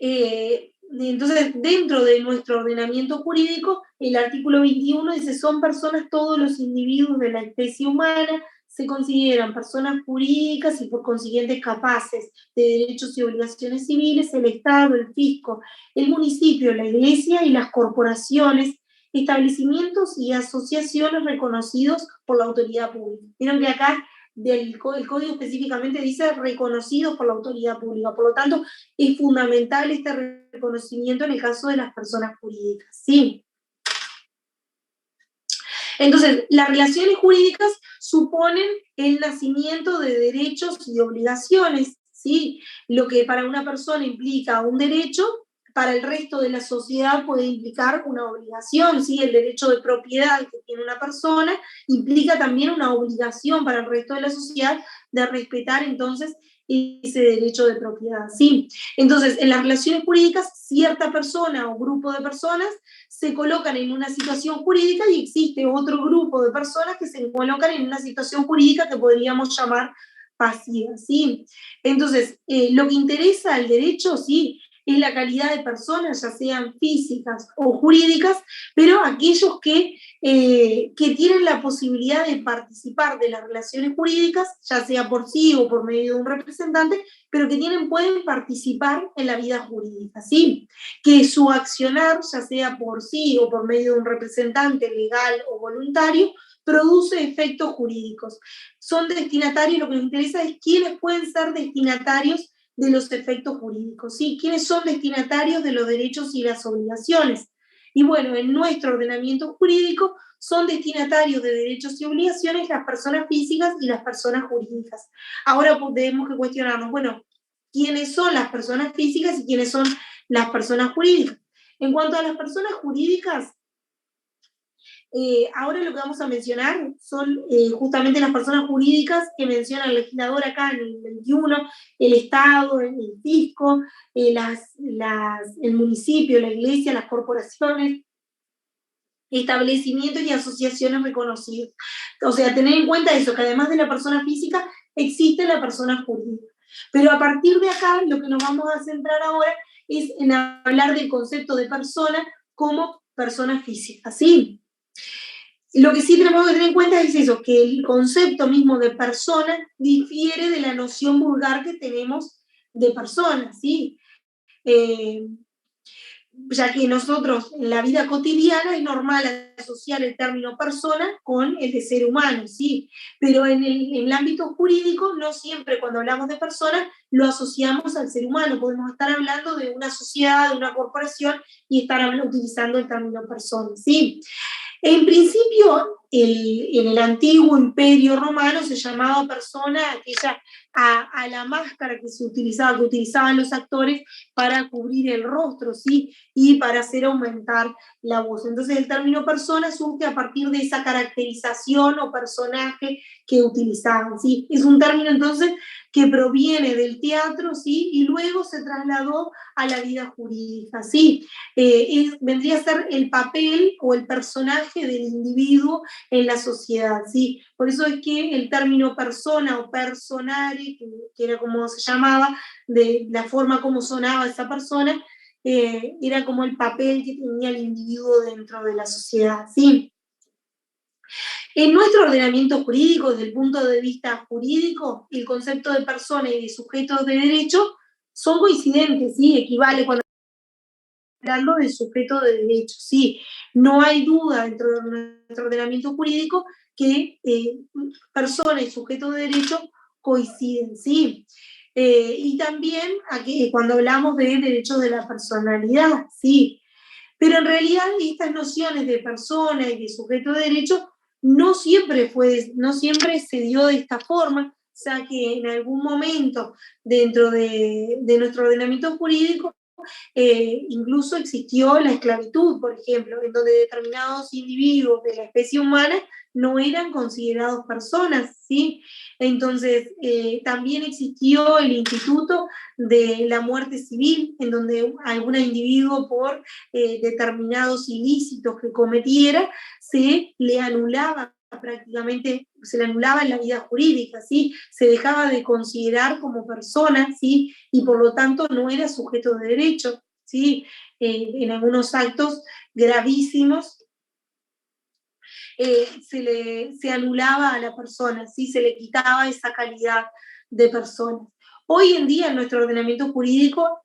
Speaker 1: Entonces, dentro de nuestro ordenamiento jurídico, el artículo 21 dice: son personas todos los individuos de la especie humana, se consideran personas jurídicas y por consiguiente capaces de derechos y obligaciones civiles, el Estado, el fisco, el municipio, la iglesia y las corporaciones, establecimientos y asociaciones reconocidos por la autoridad pública. Vieron que acá el código específicamente dice reconocidos por la autoridad pública, por lo tanto es fundamental este reconocimiento en el caso de las personas jurídicas, ¿sí? Entonces, las relaciones jurídicas suponen el nacimiento de derechos y obligaciones, ¿sí? Lo que para una persona implica un derecho, para el resto de la sociedad puede implicar una obligación, ¿sí? El derecho de propiedad que tiene una persona implica también una obligación para el resto de la sociedad de respetar entonces ese derecho de propiedad, ¿sí? Entonces, en las relaciones jurídicas, cierta persona o grupo de personas se colocan en una situación jurídica y existe otro grupo de personas que se colocan en una situación jurídica que podríamos llamar pasiva, ¿sí? Entonces, lo que interesa al derecho, sí, es la calidad de personas, ya sean físicas o jurídicas, pero aquellos que tienen la posibilidad de participar de las relaciones jurídicas, ya sea por sí o por medio de un representante, pero que pueden participar en la vida jurídica, ¿sí? Que su accionar, ya sea por sí o por medio de un representante legal o voluntario, produce efectos jurídicos. Son destinatarios, lo que nos interesa es quiénes pueden ser destinatarios de los efectos jurídicos, ¿sí? ¿Quiénes son destinatarios de los derechos y las obligaciones? Y bueno, en nuestro ordenamiento jurídico son destinatarios de derechos y obligaciones las personas físicas y las personas jurídicas. Ahora tenemos que cuestionarnos, bueno, ¿quiénes son las personas físicas y quiénes son las personas jurídicas? En cuanto a las personas jurídicas, ahora lo que vamos a mencionar son justamente las personas jurídicas que menciona el legislador acá en el 21, el Estado, el fisco, el municipio, la iglesia, las corporaciones, establecimientos y asociaciones reconocidos. O sea, tener en cuenta eso, que además de la persona física, existe la persona jurídica. Pero a partir de acá, lo que nos vamos a centrar ahora es en hablar del concepto de persona como persona física, ¿sí? Lo que sí tenemos que tener en cuenta es eso, que el concepto mismo de persona difiere de la noción vulgar que tenemos de persona, ¿sí? ya que nosotros en la vida cotidiana es normal asociar el término persona con el de ser humano, ¿sí? Pero en el ámbito jurídico no siempre cuando hablamos de persona lo asociamos al ser humano, podemos estar hablando de una sociedad, de una corporación y estar utilizando el término persona, ¿sí? En principio, en el antiguo imperio romano se llamaba persona aquella a la máscara que se utilizaba, que utilizaban los actores para cubrir el rostro, ¿sí? Y para hacer aumentar la voz. Entonces el término persona surge a partir de esa caracterización o personaje que utilizaban, ¿sí? Es un término entonces que proviene del teatro, ¿sí? Y luego se trasladó a la vida jurídica, ¿sí? Vendría a ser el papel o el personaje del individuo en la sociedad, ¿sí? Por eso es que el término persona o personare, que era como se llamaba, de la forma como sonaba esa persona, era como el papel que tenía el individuo dentro de la sociedad, ¿sí? En nuestro ordenamiento jurídico, desde el punto de vista jurídico, el concepto de persona y de sujetos de derecho son coincidentes, ¿sí? Equivale cuando hablando de sujeto de derecho, sí. No hay duda dentro de nuestro ordenamiento jurídico que persona y sujeto de derecho coinciden, sí. Y también aquí, cuando hablamos de derechos de la personalidad, sí. Pero en realidad estas nociones de persona y de sujeto de derecho no siempre se dio de esta forma, o sea que en algún momento dentro de nuestro ordenamiento jurídico incluso existió la esclavitud, por ejemplo, en donde determinados individuos de la especie humana no eran considerados personas, ¿sí? Entonces, también existió el instituto de la muerte civil, en donde algún individuo por determinados ilícitos que cometiera, se le anulaba prácticamente, se le anulaba en la vida jurídica, ¿sí? Se dejaba de considerar como persona, ¿sí? Y por lo tanto no era sujeto de derecho, ¿sí? En algunos actos gravísimos se anulaba a la persona, ¿sí? Se le quitaba esa calidad de persona. Hoy en día en nuestro ordenamiento jurídico,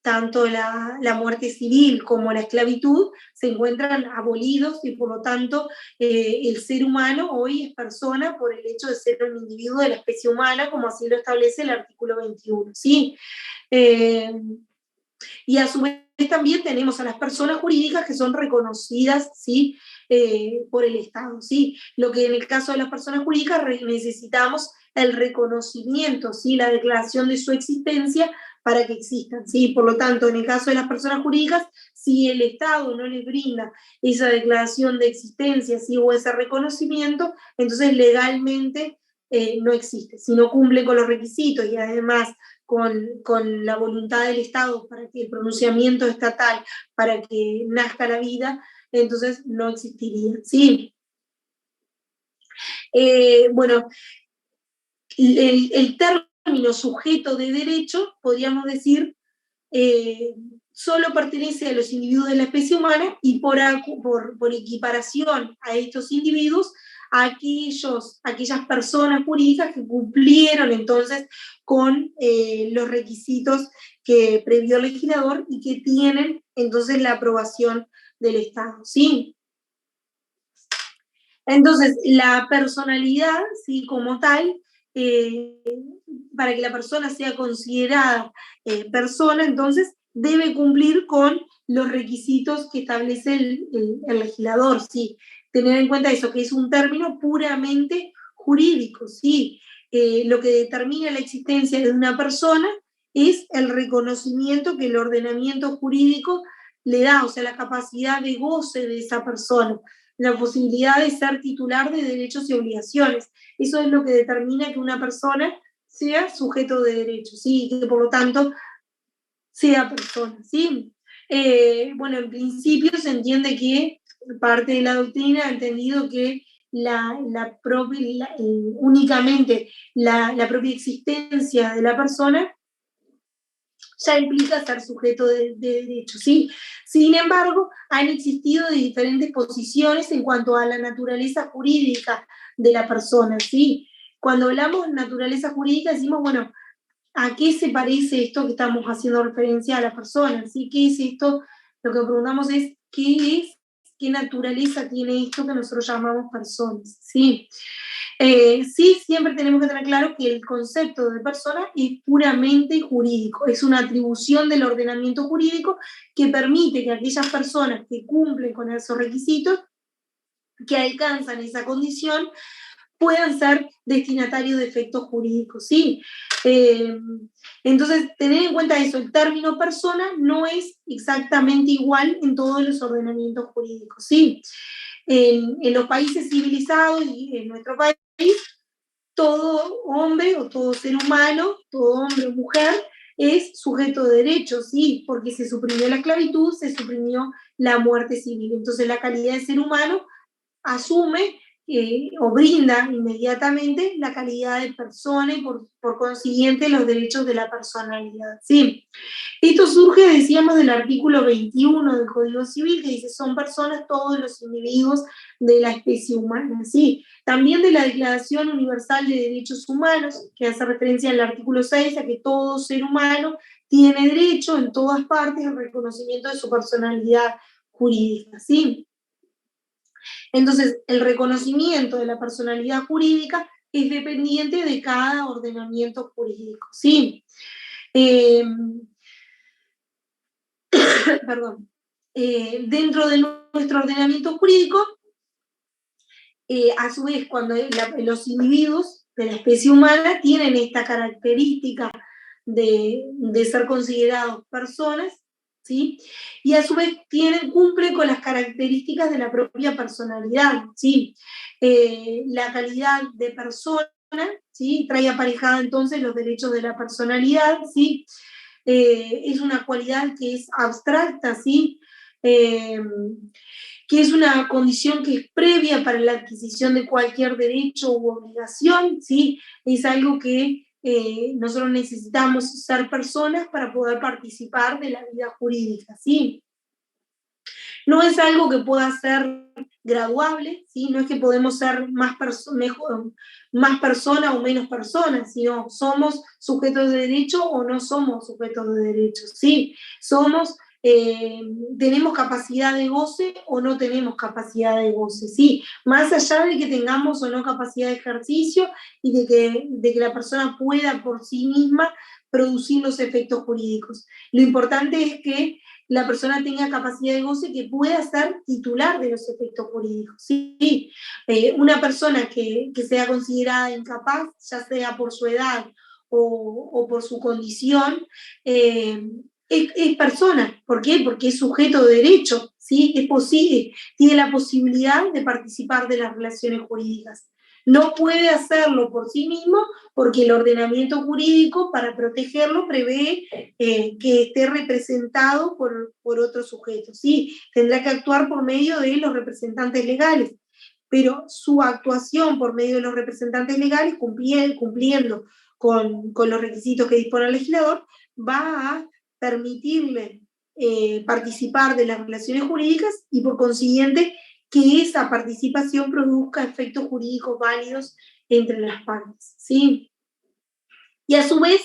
Speaker 1: tanto la muerte civil como la esclavitud se encuentran abolidos y por lo tanto el ser humano hoy es persona por el hecho de ser un individuo de la especie humana, como así lo establece el artículo 21, ¿sí? Y a su vez también tenemos a las personas jurídicas que son reconocidas, ¿sí? Por el Estado, ¿sí? Lo que en el caso de las personas jurídicas necesitamos el reconocimiento, ¿sí? La declaración de su existencia para que existan, ¿sí? Por lo tanto, en el caso de las personas jurídicas, si el Estado no les brinda esa declaración de existencia, ¿sí? O ese reconocimiento, entonces legalmente no existe. Si no cumple con los requisitos y además con la voluntad del Estado para que el pronunciamiento estatal, para que nazca la vida, entonces no existiría, ¿sí? Bueno, el término sujeto de derecho, podríamos decir, solo pertenece a los individuos de la especie humana y por equiparación a estos individuos, a aquellas personas jurídicas que cumplieron entonces con los requisitos que previó el legislador y que tienen entonces la aprobación del Estado, ¿sí? Entonces, la personalidad, ¿sí? Como tal, para que la persona sea considerada persona, entonces debe cumplir con los requisitos que establece el legislador, ¿sí? Tener en cuenta eso, que es un término puramente jurídico, ¿sí? Lo que determina la existencia de una persona es el reconocimiento que el ordenamiento jurídico le da, o sea, la capacidad de goce de esa persona, la posibilidad de ser titular de derechos y obligaciones. Eso es lo que determina que una persona sea sujeto de derechos, ¿sí? Y que por lo tanto sea persona, ¿sí? Bueno, en principio se entiende que parte de la doctrina ha entendido que únicamente la propia existencia de la persona ya implica ser sujeto de derecho, ¿sí? Sin embargo, han existido diferentes posiciones en cuanto a la naturaleza jurídica de la persona, ¿sí? Cuando hablamos de naturaleza jurídica decimos, bueno, ¿a qué se parece esto que estamos haciendo referencia a la persona? ¿Sí? ¿Qué es esto Lo que preguntamos es qué naturaleza tiene esto que nosotros llamamos personas, ¿sí? Sí, siempre tenemos que tener claro que el concepto de persona es puramente jurídico, es una atribución del ordenamiento jurídico que permite que aquellas personas que cumplen con esos requisitos, que alcanzan esa condición, puedan ser destinatarios de efectos jurídicos, ¿sí? Entonces, tener en cuenta eso, el término persona no es exactamente igual en todos los ordenamientos jurídicos, ¿sí? En los países civilizados y en nuestro país, todo hombre o todo ser humano, todo hombre o mujer, es sujeto de derechos, ¿sí? Porque se suprimió la esclavitud, se suprimió la muerte civil. Entonces, la calidad de ser humano asume o brinda inmediatamente la calidad de persona y por consiguiente los derechos de la personalidad, ¿sí? Esto surge, decíamos, del artículo 21 del Código Civil, que dice, son personas todos los individuos de la especie humana, ¿sí? También de la Declaración Universal de Derechos Humanos, que hace referencia al artículo 6, a que todo ser humano tiene derecho en todas partes al reconocimiento de su personalidad jurídica, ¿sí? Entonces, el reconocimiento de la personalidad jurídica es dependiente de cada ordenamiento jurídico, ¿sí? Perdón. Dentro de nuestro ordenamiento jurídico, a su vez, cuando los individuos de la especie humana tienen esta característica de ser considerados personas, ¿sí? Y a su vez cumplen con las características de la propia personalidad, ¿sí? La calidad de persona, ¿sí? Trae aparejada entonces los derechos de la personalidad, ¿sí? Es una cualidad que es abstracta, ¿sí? Que es una condición que es previa para la adquisición de cualquier derecho u obligación, ¿sí? Es algo que nosotros necesitamos ser personas para poder participar de la vida jurídica, ¿sí? No es algo que pueda ser graduable, ¿sí? No es que podemos ser más persona o menos persona, sino somos sujetos de derecho o no somos sujetos de derecho, ¿sí? Tenemos capacidad de goce o no tenemos capacidad de goce, ¿sí? Más allá de que tengamos o no capacidad de ejercicio y de que la persona pueda por sí misma producir los efectos jurídicos. Lo importante es que la persona tenga capacidad de goce que pueda ser titular de los efectos jurídicos, ¿sí? Una persona que sea considerada incapaz, ya sea por su edad o por su condición, es persona. ¿Por qué? Porque es sujeto de derecho, ¿sí? Es posible, tiene la posibilidad de participar de las relaciones jurídicas. No puede hacerlo por sí mismo porque el ordenamiento jurídico, para protegerlo, prevé que esté representado por otro sujeto, ¿sí? Tendrá que actuar por medio de los representantes legales, pero su actuación por medio de los representantes legales, cumpliendo con los requisitos que dispone el legislador, va a permitirle participar de las relaciones jurídicas y por consiguiente que esa participación produzca efectos jurídicos válidos entre las partes, ¿sí? Y a su vez,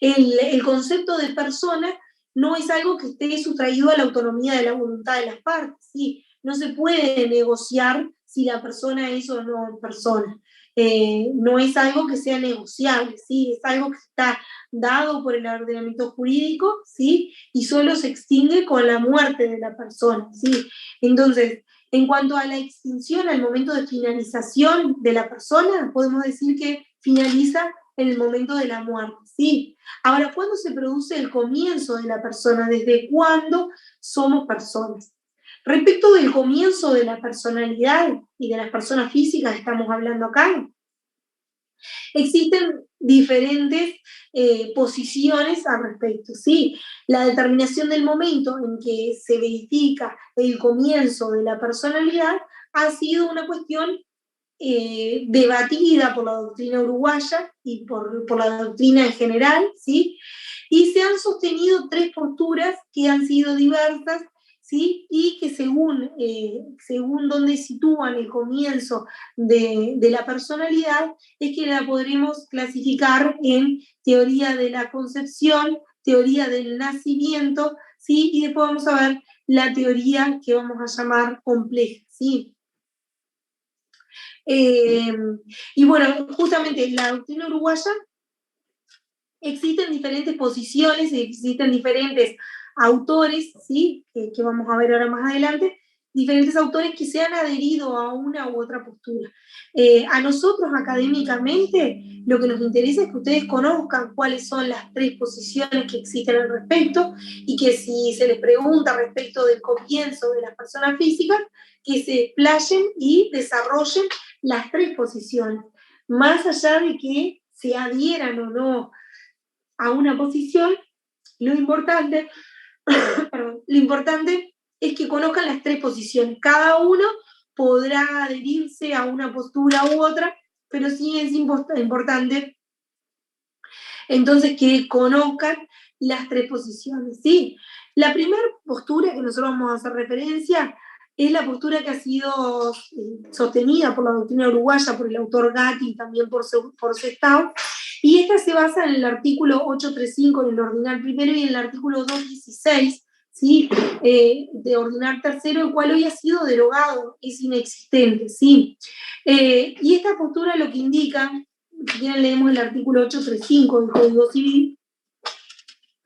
Speaker 1: el concepto de persona no es algo que esté sustraído a la autonomía de la voluntad de las partes, ¿sí? No se puede negociar si la persona es o no persona. No es algo que sea negociable, ¿sí? Es algo que está dado por el ordenamiento jurídico, ¿sí? Y solo se extingue con la muerte de la persona, ¿sí? Entonces, en cuanto a la extinción, al momento de finalización de la persona, podemos decir que finaliza en el momento de la muerte, ¿sí? Ahora, ¿cuándo se produce el comienzo de la persona? ¿Desde cuándo somos personas? Respecto del comienzo de la personalidad y de las personas físicas que estamos hablando acá, existen diferentes posiciones al respecto, ¿sí? La determinación del momento en que se verifica el comienzo de la personalidad ha sido una cuestión debatida por la doctrina uruguaya y por la doctrina en general, ¿sí? Y se han sostenido tres posturas que han sido diversas, ¿sí? Y que según donde sitúan el comienzo de la personalidad, es que la podremos clasificar en teoría de la concepción, teoría del nacimiento, ¿sí? Y después vamos a ver la teoría que vamos a llamar compleja, ¿sí? Y bueno, justamente en la doctrina uruguaya existen diferentes posiciones, existen diferentes autores, ¿sí? Que vamos a ver ahora más adelante, diferentes autores que se han adherido a una u otra postura. A nosotros académicamente lo que nos interesa es que ustedes conozcan cuáles son las 3 posiciones que existen al respecto y que si se les pregunta respecto del comienzo de las personas físicas, que se explayen y desarrollen las 3 posiciones, más allá de que se adhieran o no a una posición, lo importante, perdón, lo importante es que conozcan las 3 posiciones. Cada uno podrá adherirse a una postura u otra, pero sí es importante entonces que conozcan las 3 posiciones, ¿sí? La primera postura que nosotros vamos a hacer referencia es la postura que ha sido sostenida por la doctrina uruguaya, por el autor Gatti y también por Sestao, y esta se basa en el artículo 835 del ordinal primero y en el artículo 216, ¿sí? De ordinal tercero, el cual hoy ha sido derogado, es inexistente, ¿sí? Y esta postura lo que indica, si quieren leemos el artículo 835 del Código Civil,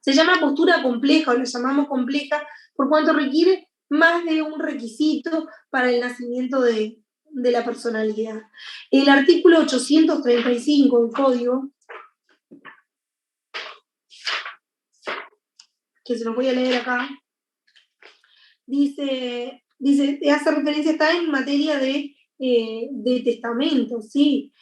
Speaker 1: se llama postura compleja, o la llamamos compleja, por cuanto requiere más de un requisito para el nacimiento de la personalidad. El artículo 835 del Código, que se los voy a leer acá, dice hace referencia, está en materia de testamento, ¿sí?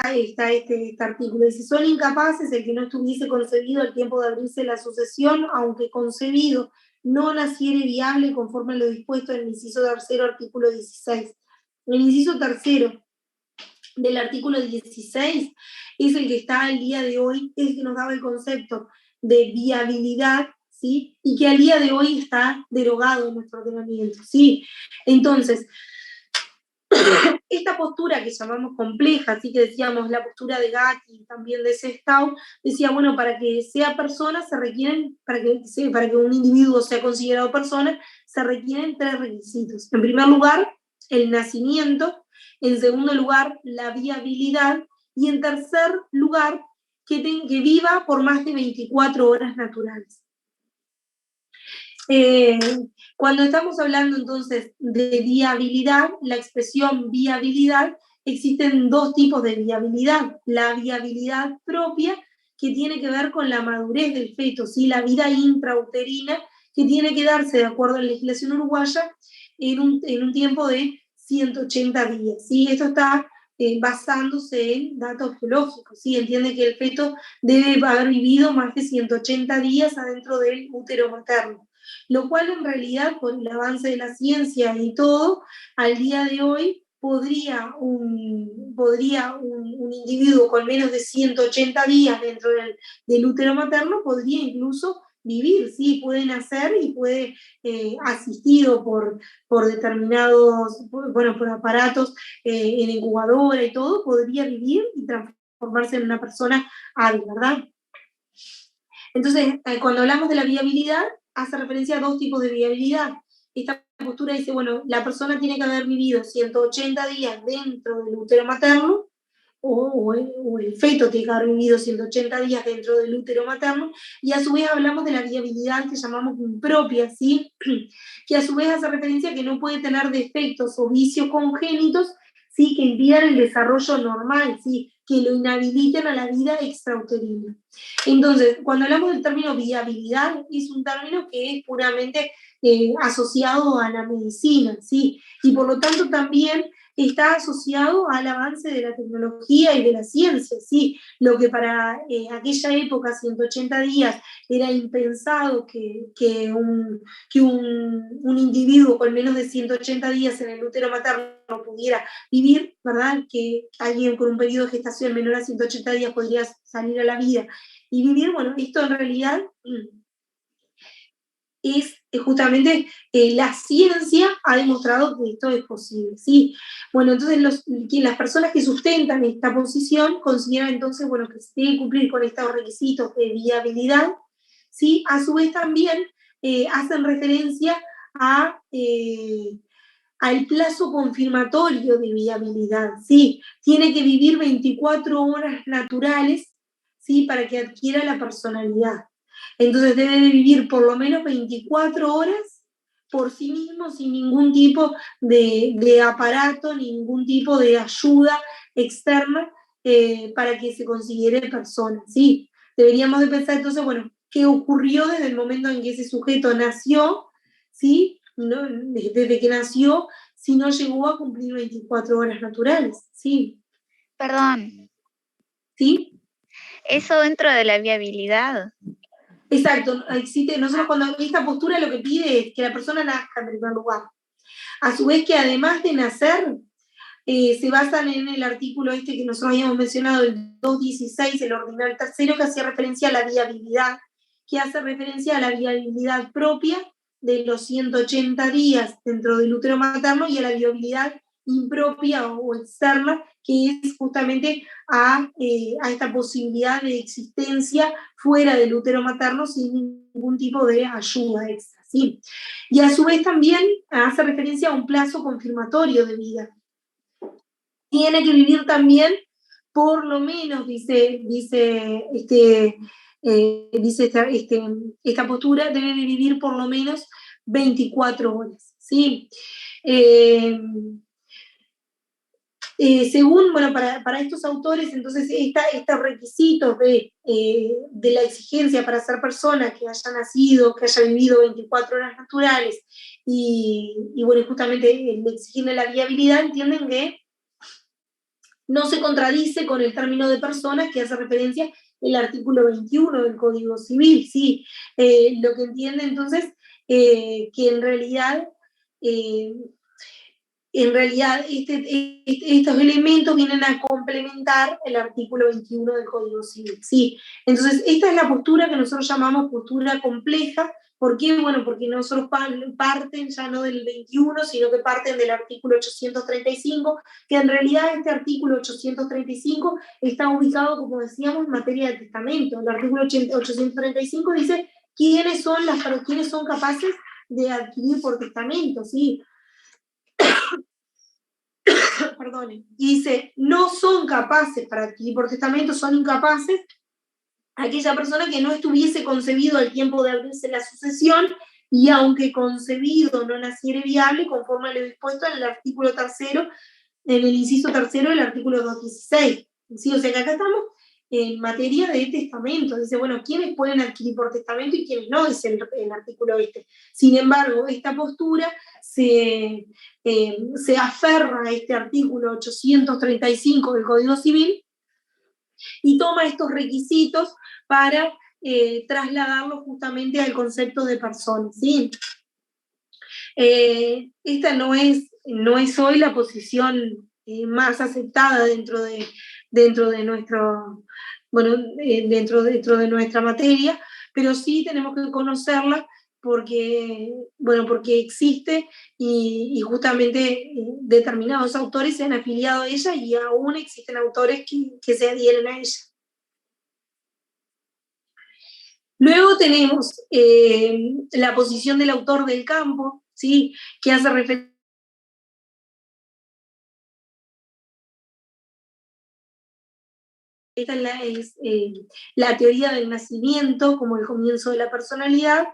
Speaker 1: Ahí está este artículo. Dice, son incapaces el que no estuviese concebido al tiempo de abrirse la sucesión, aunque concebido no naciere viable conforme a lo dispuesto en el inciso tercero, artículo 16. El inciso tercero del artículo 16 es el que está al día de hoy, es el que nos daba el concepto de viabilidad, ¿sí? Y que al día de hoy está derogado en nuestro ordenamiento, ¿sí? Entonces, esta postura que llamamos compleja, así que decíamos la postura de Gatti y también de Sestao, decía, bueno, para que sea persona se requieren, para que un individuo sea considerado persona, se requieren 3 requisitos. En primer lugar, el nacimiento, en segundo lugar, la viabilidad, y en tercer lugar, que viva por más de 24 horas naturales. Cuando estamos hablando entonces de viabilidad, la expresión viabilidad, existen 2 tipos de viabilidad. La viabilidad propia, que tiene que ver con la madurez del feto, ¿sí? La vida intrauterina, que tiene que darse, de acuerdo a la legislación uruguaya, en un tiempo de 180 días. ¿Sí? Esto está basándose en datos biológicos. ¿Sí? Entiende que el feto debe haber vivido más de 180 días adentro del útero materno, lo cual en realidad, por el avance de la ciencia y todo, al día de hoy podría un individuo con menos de 180 días dentro del útero materno, podría incluso vivir, ¿sí? Puede nacer y puede, asistido por determinados, por aparatos en incubadora y todo, podría vivir y transformarse en una persona hábil, ¿verdad? Entonces, cuando hablamos de la viabilidad, hace referencia a 2 tipos de viabilidad. Esta postura dice, bueno, la persona tiene que haber vivido 180 días dentro del útero materno, o el feto tiene que haber vivido 180 días dentro del útero materno, y a su vez hablamos de la viabilidad que llamamos impropia, ¿sí? Que a su vez hace referencia a que no puede tener defectos o vicios congénitos, ¿sí? Que impidan el desarrollo normal, ¿sí? Que lo inhabiliten a la vida extrauterina. Entonces, cuando hablamos del término viabilidad, es un término que es puramente asociado a la medicina, ¿sí? Y por lo tanto también está asociado al avance de la tecnología y de la ciencia, ¿sí? Lo que para aquella época, 180 días, era impensado que un individuo con menos de 180 días en el útero materno pudiera vivir, ¿verdad? Que alguien con un periodo de gestación menor a 180 días podría salir a la vida y vivir. Bueno, esto en realidad es justamente la ciencia ha demostrado que esto es posible, ¿sí? Bueno, entonces las personas que sustentan esta posición consideran entonces, bueno, que se debe cumplir con estos requisitos de viabilidad, ¿sí? A su vez también hacen referencia al plazo confirmatorio de viabilidad, ¿sí? Tiene que vivir 24 horas naturales, ¿sí? Para que adquiera la personalidad. Entonces debe de vivir por lo menos 24 horas por sí mismo, sin ningún tipo de aparato, ningún tipo de ayuda externa para que se considere persona, ¿sí? Deberíamos de pensar entonces, bueno, ¿qué ocurrió desde el momento en que ese sujeto nació, ¿sí? No, desde que nació, si no llegó a cumplir 24 horas naturales, ¿sí?
Speaker 6: Perdón,
Speaker 1: ¿Sí?
Speaker 6: eso dentro de la viabilidad.
Speaker 1: Exacto, existe, nosotros cuando esta postura lo que pide es que la persona nazca en primer lugar. A su vez que además de nacer, se basan en el artículo este que nosotros habíamos mencionado, el 216, el ordinal tercero, que hacía referencia a la viabilidad, que hace referencia a la viabilidad propia de los 180 días dentro del útero materno y a la viabilidad impropia o externa, que es justamente a esta posibilidad de existencia fuera del útero materno sin ningún tipo de ayuda extra, ¿sí? Y a su vez también hace referencia a un plazo confirmatorio de vida. Tiene que vivir también, por lo menos, dice esta postura, debe de vivir por lo menos 24 horas, ¿sí? Según, bueno, para estos autores, entonces, estos requisitos de la exigencia para ser persona que haya nacido, que haya vivido 24 horas naturales, y bueno, justamente el exigirle la viabilidad, entienden que no se contradice con el término de personas que hace referencia el artículo 21 del Código Civil, ¿sí? Lo que entiende entonces que en realidad estos elementos vienen a complementar el artículo 21 del Código Civil, ¿sí? Entonces, esta es la postura que nosotros llamamos postura compleja. ¿Por qué? Bueno, porque nosotros parten ya no del 21, sino que parten del artículo 835, que en realidad este artículo 835 está ubicado, como decíamos, en materia de testamento. El artículo 835 dice quiénes son capaces de adquirir por testamento, ¿sí? Perdone, y dice, no son capaces para adquirir por testamento, son incapaces aquella persona que no estuviese concebido al tiempo de abrirse la sucesión y aunque concebido no naciere viable conforme a lo dispuesto en el artículo tercero, en el inciso tercero del artículo 216. ¿Sí? O sea que acá estamos en materia de testamento. Dice, bueno, ¿quiénes pueden adquirir por testamento y quiénes no? Dice el artículo este. Sin embargo, esta postura se aferra a este artículo 835 del Código Civil y toma estos requisitos para trasladarlo justamente al concepto de persona, ¿sí? Esta no es hoy la posición más aceptada dentro de nuestro, bueno, dentro de nuestra materia, pero sí tenemos que conocerla porque existe y justamente determinados autores se han afiliado a ella y aún existen autores que se adhieren a ella. Luego tenemos la posición del autor del campo, ¿sí? Que hace referencia esta es la teoría del nacimiento como el comienzo de la personalidad,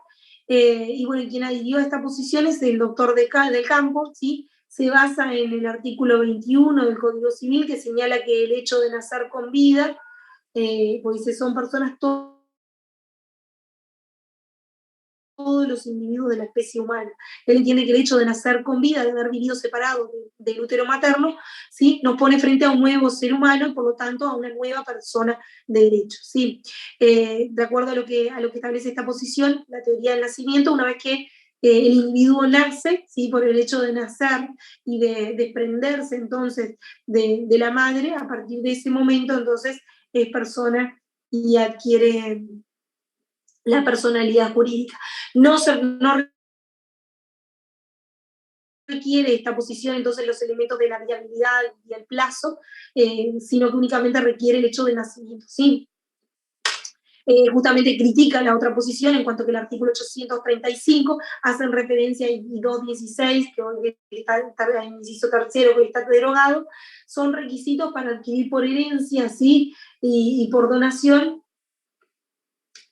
Speaker 1: y bueno, quien adhirió a esta posición es el doctor del campo, ¿sí? Se basa en el artículo 21 del Código Civil que señala que el hecho de nacer con vida, pues son personas todos los individuos de la especie humana. Él entiende que el hecho de nacer con vida, de haber vivido separado del útero materno, ¿sí? Nos pone frente a un nuevo ser humano y por lo tanto a una nueva persona de derecho, ¿sí? De acuerdo a lo que establece esta posición, la teoría del nacimiento, una vez que el individuo nace, ¿sí? Por el hecho de nacer y de desprenderse entonces de la madre, a partir de ese momento entonces es persona y adquiere la personalidad jurídica. No requiere esta posición entonces los elementos de la viabilidad y el plazo, sino que únicamente requiere el hecho del nacimiento, ¿sí? justamente critica la otra posición en cuanto que el artículo 835 hace referencia y 216, que está el inciso tercero, que está derogado, son requisitos para adquirir por herencia, ¿sí? y por donación,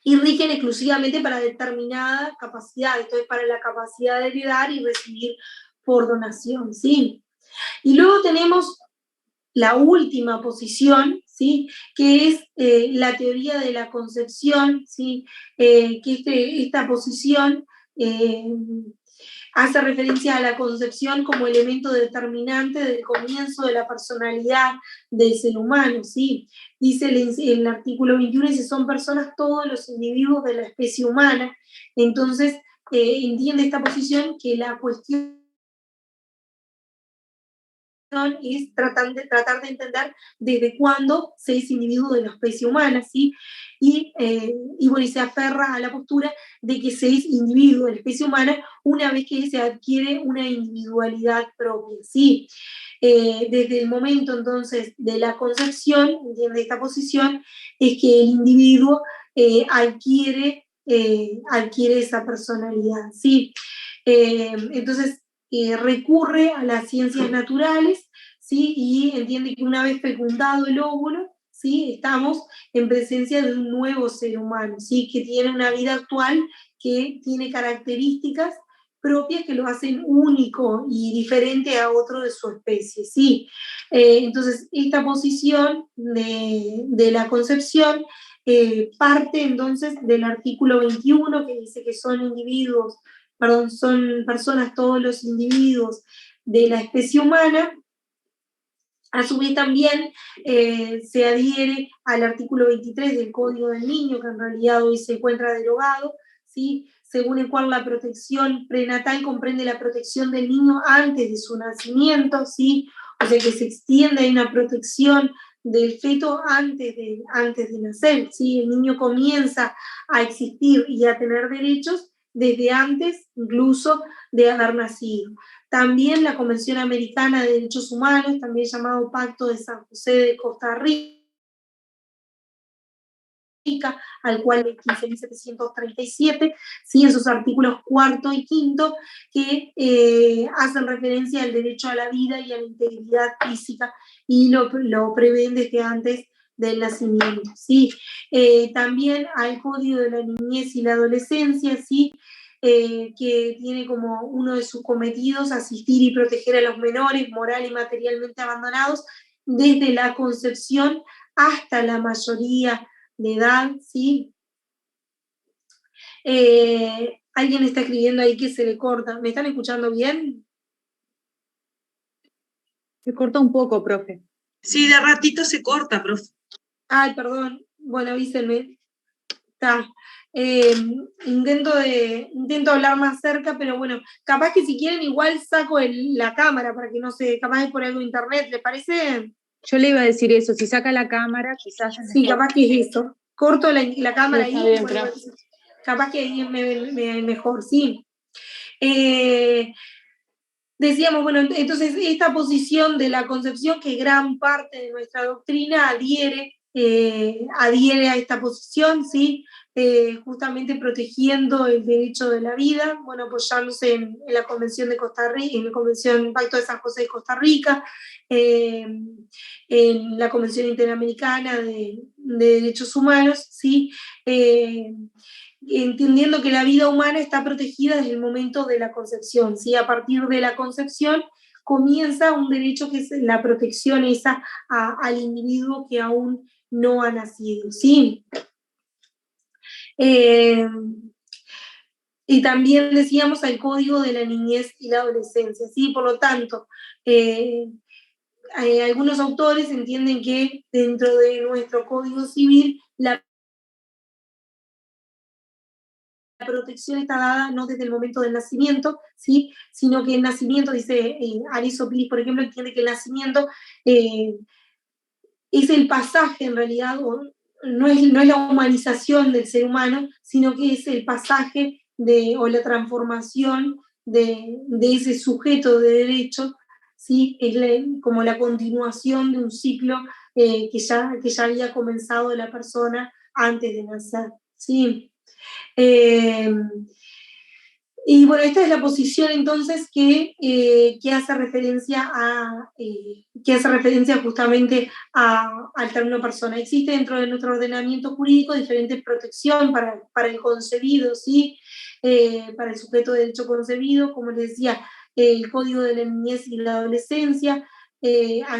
Speaker 1: y rigen exclusivamente para determinada capacidad, esto es para la capacidad de heredar y recibir por donación, ¿sí? Y luego tenemos la última posición, ¿sí? Que es la teoría de la concepción, ¿sí? Que esta posición hace referencia a la concepción como elemento determinante del comienzo de la personalidad del ser humano, ¿sí? Dice el artículo 21, dice, son personas todos los individuos de la especie humana. Entonces, entiende esta posición que la cuestión es tratar de entender desde cuándo se es individuo de la especie humana, ¿sí? Y bueno, y se aferra a la postura de que se es individuo de la especie humana una vez que se adquiere una individualidad propia, ¿sí? Desde el momento entonces de la concepción, ¿entiende? Esta posición es que el individuo adquiere esa personalidad, ¿sí? Entonces, recurre a las ciencias naturales, ¿sí? Y entiende que una vez fecundado el óvulo, ¿sí? Estamos en presencia de un nuevo ser humano, ¿sí? Que tiene una vida actual que tiene características propias que lo hacen único y diferente a otro de su especie, ¿sí? Entonces, esta posición de la concepción parte entonces del artículo 21, que dice que son individuos, perdón, son personas todos los individuos de la especie humana. A su vez también se adhiere al artículo 23 del Código del Niño, que en realidad hoy se encuentra derogado, ¿sí? Según el cual la protección prenatal comprende la protección del niño antes de su nacimiento, ¿sí? O sea que se extiende, hay una protección del feto antes de nacer, ¿sí? El niño comienza a existir y a tener derechos desde antes incluso de haber nacido. También la Convención Americana de Derechos Humanos, también llamado Pacto de San José de Costa Rica, al cual el 15.737, ¿sí? En sus artículos 4 y 5, que hacen referencia al derecho a la vida y a la integridad física, y lo prevén desde antes del nacimiento, ¿sí? También al Código de la Niñez y la Adolescencia, ¿sí? Que tiene como uno de sus cometidos asistir y proteger a los menores moral y materialmente abandonados desde la concepción hasta la mayoría de edad, ¿sí? Alguien está escribiendo ahí que se le corta. ¿Me están escuchando bien?
Speaker 4: Se corta un poco, profe. Sí, de ratito se corta, profe.
Speaker 1: Ay, perdón. Bueno, avísenme. Está. Intento hablar más cerca, pero bueno, capaz que si quieren igual saco la cámara para que no se, capaz es por algo de internet, ¿les parece?
Speaker 2: Yo le iba a decir eso, si saca la cámara, quizás...
Speaker 1: Sí, capaz que es eso. Corto la cámara
Speaker 2: sí,
Speaker 1: ahí,
Speaker 2: bien,
Speaker 1: bueno,
Speaker 2: pero...
Speaker 1: capaz que ahí me mejor, sí. Decíamos, bueno, entonces esta posición de la concepción, que gran parte de nuestra doctrina adhiere a esta posición, ¿sí? Justamente protegiendo el derecho de la vida, bueno, apoyándose en la Convención de Costa Rica, en la Convención Pacto de San José de Costa Rica, en la Convención Interamericana de Derechos Humanos, ¿sí? Entendiendo que la vida humana está protegida desde el momento de la concepción, ¿sí? A partir de la concepción comienza un derecho que es la protección esa al individuo que aún no ha nacido, ¿sí? Y también decíamos al Código de la Niñez y la Adolescencia, ¿sí? Por lo tanto, algunos autores entienden que dentro de nuestro Código Civil la protección está dada no desde el momento del nacimiento, ¿sí? Sino que el nacimiento, dice Aristóteles, por ejemplo, entiende que el nacimiento es el pasaje en realidad, no es la humanización del ser humano, sino que es el pasaje o la transformación de ese sujeto de derecho, ¿sí? Es como la continuación de un ciclo que ya había comenzado la persona antes de nacer, ¿sí? Y bueno, esta es la posición entonces que hace referencia justamente al término persona. Existe dentro de nuestro ordenamiento jurídico diferente protección para el concebido, ¿sí? Para el sujeto de derecho concebido, como les decía, el Código de la Niñez y la Adolescencia.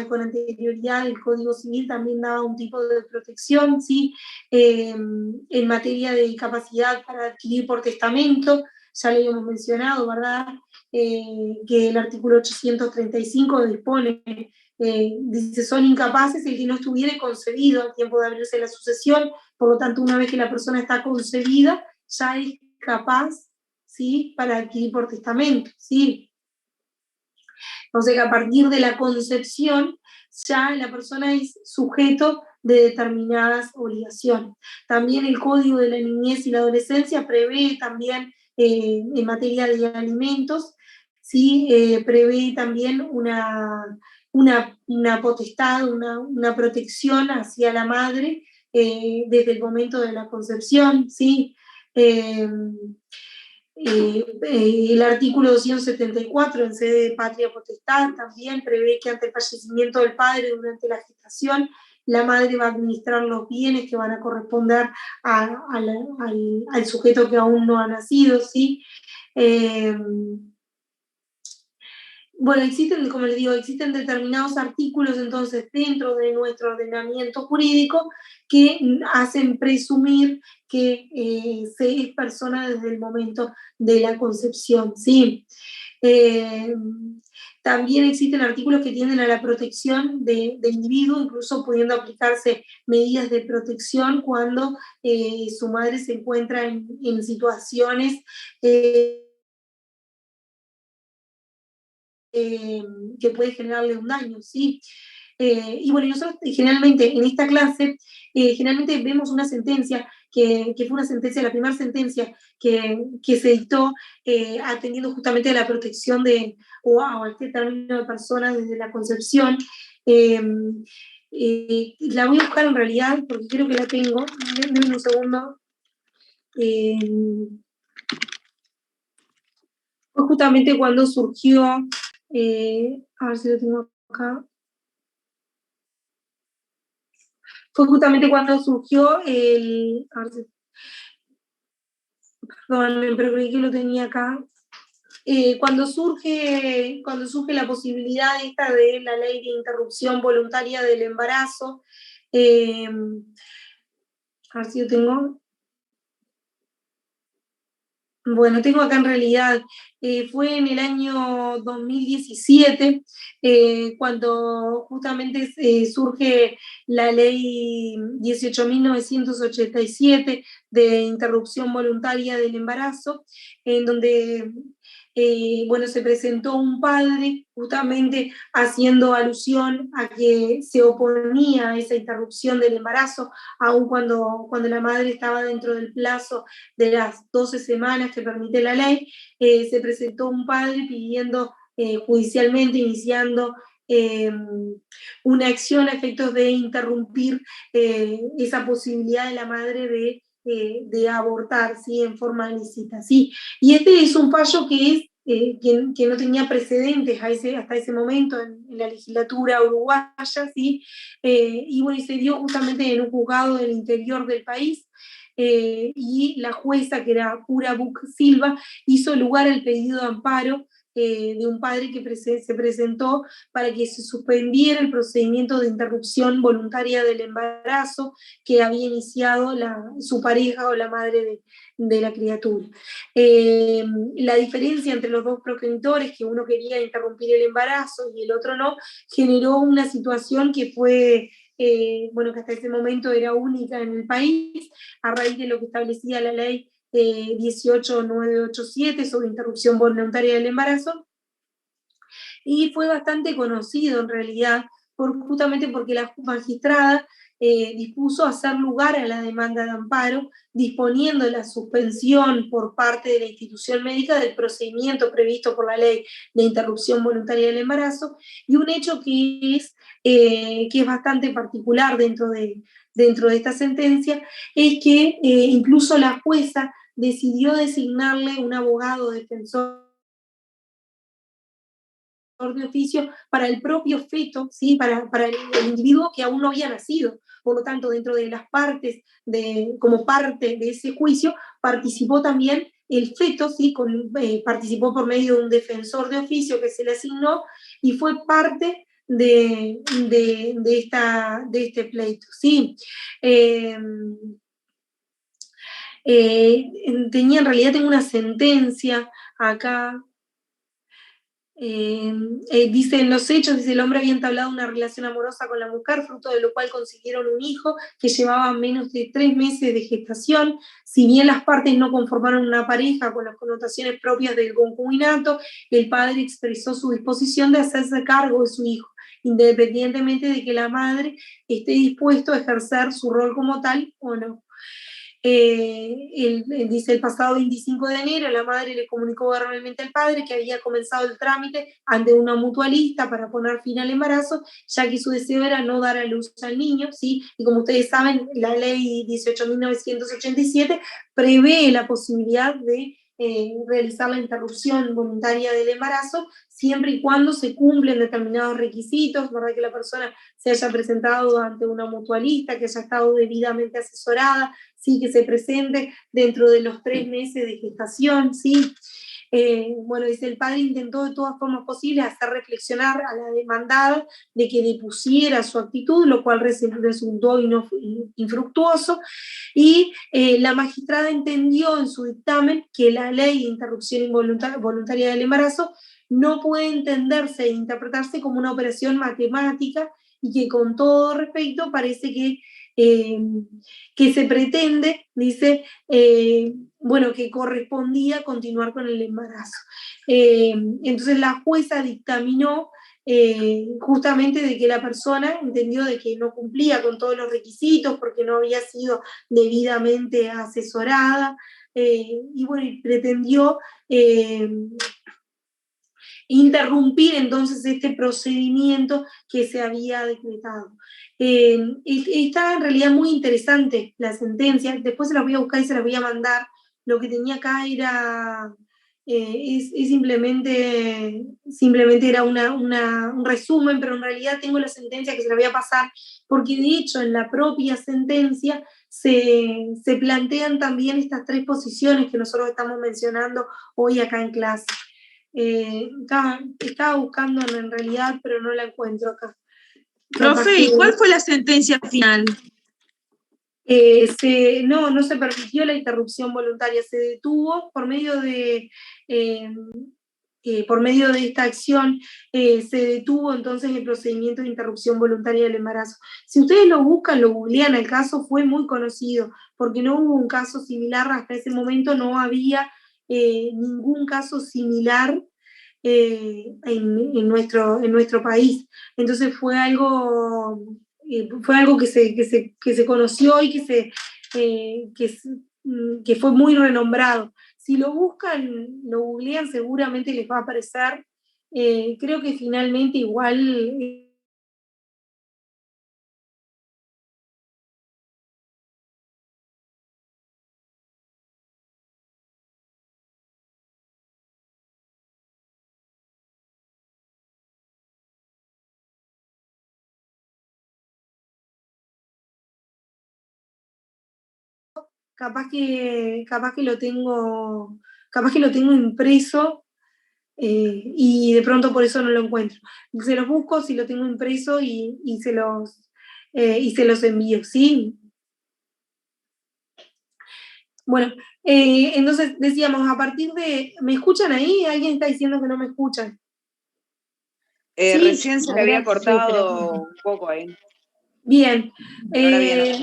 Speaker 1: Con anterioridad el Código Civil también daba un tipo de protección, ¿sí? En materia de capacidad para adquirir por testamento, ya lo habíamos mencionado, ¿verdad? Que el artículo 835 dispone, dice, son incapaces el que no estuviera concebido al tiempo de abrirse la sucesión, por lo tanto, una vez que la persona está concebida, ya es capaz, ¿sí? Para adquirir por testamento, ¿sí? O sea que a partir de la concepción, ya la persona es sujeto de determinadas obligaciones. También el Código de la Niñez y la Adolescencia prevé también en materia de alimentos, ¿sí? Prevé también una potestad, una protección hacia la madre desde el momento de la concepción, ¿sí? El artículo 274 en sede de patria potestad también prevé que ante el fallecimiento del padre durante la gestación, la madre va a administrar los bienes que van a corresponder al sujeto que aún no ha nacido, ¿sí? Bueno, existen, como les digo, existen determinados artículos entonces dentro de nuestro ordenamiento jurídico que hacen presumir que se es persona desde el momento de la concepción, ¿sí? También existen artículos que tienden a la protección del individuo, incluso pudiendo aplicarse medidas de protección cuando su madre se encuentra en situaciones que puede generarle un daño, ¿sí? Y bueno, nosotros generalmente en esta clase, generalmente vemos una sentencia que fue una sentencia, la primera sentencia que se dictó atendiendo justamente a la protección o a este término de personas desde la concepción. La voy a buscar en realidad porque creo que la tengo. Denme un segundo. Fue justamente cuando surgió, a ver si lo tengo acá. Fue justamente cuando surgió perdón, pero creí que lo tenía acá. Cuando surge la posibilidad esta de la ley de interrupción voluntaria del embarazo, a ver si lo tengo. Bueno, tengo acá en realidad, fue en el año 2017, cuando justamente surge la ley 18.987 de interrupción voluntaria del embarazo, en donde bueno, se presentó un padre justamente haciendo alusión a que se oponía a esa interrupción del embarazo, aun cuando la madre estaba dentro del plazo de las 12 semanas que permite la ley. Se presentó un padre pidiendo judicialmente, iniciando una acción a efectos de interrumpir esa posibilidad de la madre de abortar, ¿sí? En forma lícita, ¿sí? Y este es un fallo que no tenía precedentes hasta ese momento en la legislatura uruguaya, ¿sí? Y bueno, y se dio justamente en un juzgado del interior del país, y la jueza, que era Pura Buc Silva, hizo lugar al pedido de amparo de un padre que se presentó para que se suspendiera el procedimiento de interrupción voluntaria del embarazo que había iniciado su pareja o la madre de la criatura. La diferencia entre los dos progenitores, que uno quería interrumpir el embarazo y el otro no, generó una situación que fue, bueno, que hasta ese momento era única en el país, a raíz de lo que establecía la ley 18987 sobre interrupción voluntaria del embarazo, y fue bastante conocido en realidad justamente porque la magistrada dispuso hacer lugar a la demanda de amparo, disponiendo la suspensión por parte de la institución médica del procedimiento previsto por la ley de interrupción voluntaria del embarazo, y un hecho que es bastante particular dentro de esta sentencia, es que incluso la jueza decidió designarle un abogado defensor de oficio para el propio feto, ¿sí? para el individuo que aún no había nacido. Por lo tanto, dentro de las partes, como parte de ese juicio, participó también el feto, ¿sí? Participó por medio de un defensor de oficio que se le asignó y fue parte de este pleito. ¿Sí? En realidad tengo una sentencia acá. Dice, en los hechos, dice, el hombre había entablado una relación amorosa con la mujer, fruto de lo cual consiguieron un hijo que llevaba menos de 3 meses de gestación. Si bien las partes no conformaron una pareja con las connotaciones propias del concubinato, el padre expresó su disposición de hacerse cargo de su hijo, independientemente de que la madre esté dispuesto a ejercer su rol como tal o no. Dice, el pasado 25 de enero la madre le comunicó verbalmente al padre que había comenzado el trámite ante una mutualista para poner fin al embarazo, ya que su deseo era no dar a luz al niño, ¿sí? Y como ustedes saben, la ley 18.987 prevé la posibilidad de realizar la interrupción voluntaria del embarazo, siempre y cuando se cumplen determinados requisitos, ¿verdad? Que la persona se haya presentado ante una mutualista, que haya estado debidamente asesorada, ¿sí? Que se presente dentro de los 3 meses de gestación, ¿sí? Bueno, dice, el padre intentó de todas formas posibles hacer reflexionar a la demandada de que depusiera su actitud, lo cual resultó infructuoso, y la magistrada entendió en su dictamen que la ley de interrupción voluntaria del embarazo no puede entenderse e interpretarse como una operación matemática, y que con todo respeto parece que se pretende, dice, bueno, que correspondía continuar con el embarazo. Entonces la jueza dictaminó justamente de que la persona entendió de que no cumplía con todos los requisitos porque no había sido debidamente asesorada, y bueno, y pretendió interrumpir entonces este procedimiento que se había decretado. Está en realidad muy interesante la sentencia, después se la voy a buscar y se la voy a mandar. Lo que tenía acá era, simplemente era un resumen, pero en realidad tengo la sentencia que se la voy a pasar, porque de hecho en la propia sentencia se plantean también estas 3 posiciones que nosotros estamos mencionando hoy acá en clase. Estaba buscando en realidad, pero no la encuentro acá.
Speaker 4: Profe, ¿y cuál fue la sentencia final?
Speaker 1: No se permitió la interrupción voluntaria, se detuvo por medio de esta acción, se detuvo entonces el procedimiento de interrupción voluntaria del embarazo. Si ustedes lo buscan, lo googlean, el caso fue muy conocido, porque no hubo un caso similar, hasta ese momento no había ningún caso similar en nuestro país. Entonces fue algo que se conoció y que fue muy renombrado. Si lo buscan, lo googlean, seguramente les va a aparecer. Creo que finalmente igual capaz que lo tengo impreso, y de pronto por eso no lo encuentro. Se los busco, si lo tengo impreso y se los envío, ¿sí? Bueno, entonces decíamos, a partir de... ¿Me escuchan ahí? ¿Alguien está diciendo que no me escuchan?
Speaker 7: Sí, recién se le había
Speaker 2: sí,
Speaker 7: cortado un poco ahí.
Speaker 1: Bien.
Speaker 7: Ahora bien.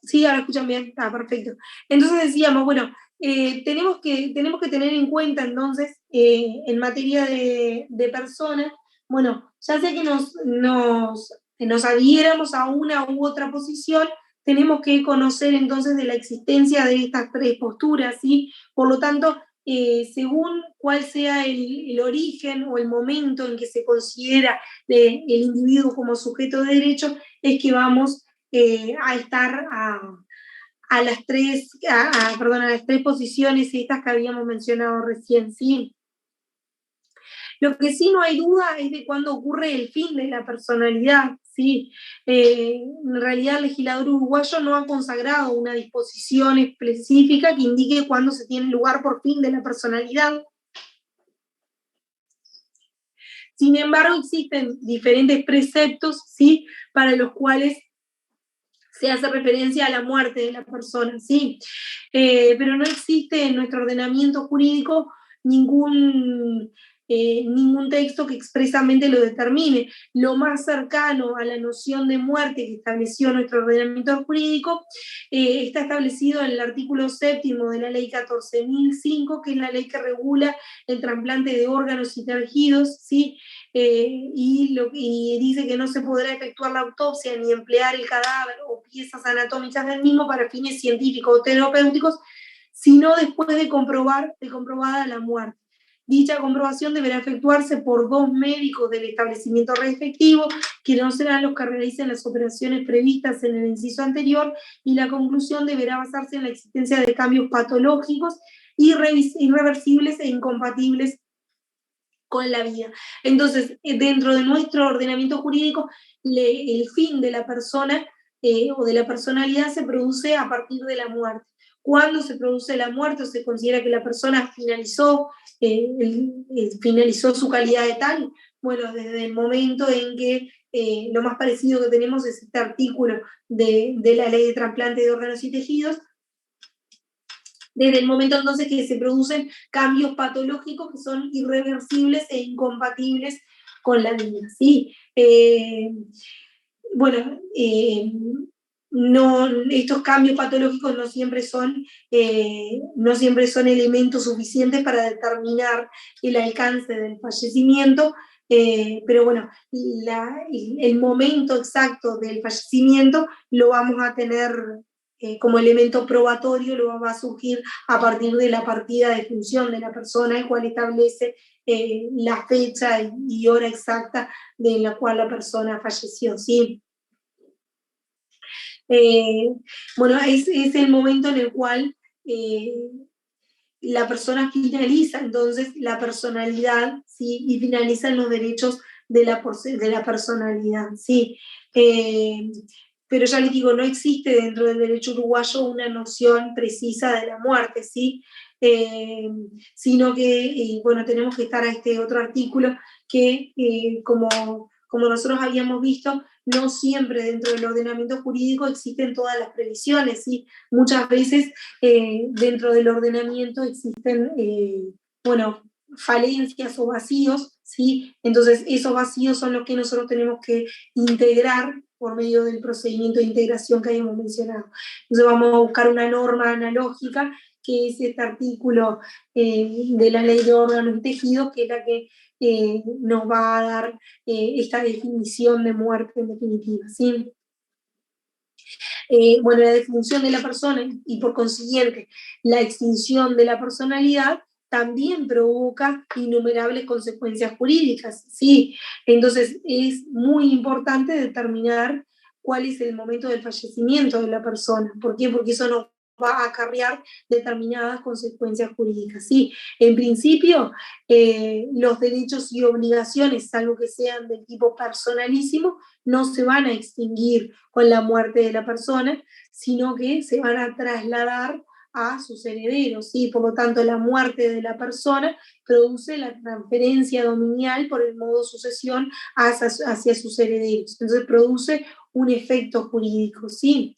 Speaker 1: Sí, ahora escuchan bien. Perfecto. Entonces decíamos, bueno, tenemos que tener en cuenta entonces, en materia de personas, bueno, ya sea que nos adhiéramos a una u otra posición, tenemos que conocer entonces de la existencia de estas tres posturas, ¿sí? Por lo tanto, según cuál sea el origen o el momento en que se considera el individuo como sujeto de derecho, es que vamos a estar a las tres posiciones estas que habíamos mencionado recién, ¿sí? Lo que sí no hay duda es de cuándo ocurre el fin de la personalidad, ¿sí? En realidad el legislador uruguayo no ha consagrado una disposición específica que indique cuándo se tiene lugar por fin de la personalidad. Sin embargo, existen diferentes preceptos, ¿sí? Para los cuales se hace referencia a la muerte de la persona, ¿sí? Pero no existe en nuestro ordenamiento jurídico ningún texto que expresamente lo determine. Lo más cercano a la noción de muerte que estableció nuestro ordenamiento jurídico está establecido en el artículo 7º de la ley 14.005, que es la ley que regula el trasplante de órganos y tejidos, ¿sí? Y dice que no se podrá efectuar la autopsia ni emplear el cadáver o piezas anatómicas del mismo para fines científicos o terapéuticos, sino después de comprobada la muerte. Dicha comprobación deberá efectuarse por 2 médicos del establecimiento respectivo, que no serán los que realicen las operaciones previstas en el inciso anterior, y la conclusión deberá basarse en la existencia de cambios patológicos irreversibles e incompatibles con la vida. Entonces, dentro de nuestro ordenamiento jurídico, el fin de la persona o de la personalidad se produce a partir de la muerte. Cuando se produce la muerte o se considera que la persona finalizó su calidad de tal, bueno, desde el momento en que lo más parecido que tenemos es este artículo de la ley de trasplante de órganos y tejidos, desde el momento entonces que se producen cambios patológicos que son irreversibles e incompatibles con la vida, ¿sí? Estos cambios patológicos no siempre son elementos suficientes para determinar el alcance del fallecimiento, pero bueno, el momento exacto del fallecimiento lo vamos a tener como elemento probatorio, lo va a surgir a partir de la partida de función de la persona, el cual establece la fecha y hora exacta de la cual la persona falleció, ¿sí? Es el momento en el cual la persona finaliza entonces la personalidad, ¿sí? Y finalizan los derechos de la personalidad, ¿sí? Pero ya les digo, no existe dentro del derecho uruguayo una noción precisa de la muerte, ¿sí? Sino que, tenemos que estar a este otro artículo que, como nosotros habíamos visto, no siempre dentro del ordenamiento jurídico existen todas las previsiones, ¿sí? Muchas veces dentro del ordenamiento existen, falencias o vacíos, ¿sí? Entonces esos vacíos son los que nosotros tenemos que integrar por medio del procedimiento de integración que habíamos mencionado. Entonces vamos a buscar una norma analógica, que es este artículo de la ley de órganos y tejidos, que es la que nos va a dar esta definición de muerte en definitiva, ¿sí? La definición de la persona y por consiguiente la extinción de la personalidad también provoca innumerables consecuencias jurídicas, ¿sí? Entonces es muy importante determinar cuál es el momento del fallecimiento de la persona. ¿Por qué? Porque eso nos va a acarrear determinadas consecuencias jurídicas, ¿sí? En principio, los derechos y obligaciones, salvo que sean del tipo personalísimo, no se van a extinguir con la muerte de la persona, sino que se van a trasladar a sus herederos, ¿sí? Por lo tanto, la muerte de la persona produce la transferencia dominial por el modo sucesión hacia sus herederos. Entonces produce un efecto jurídico, ¿sí?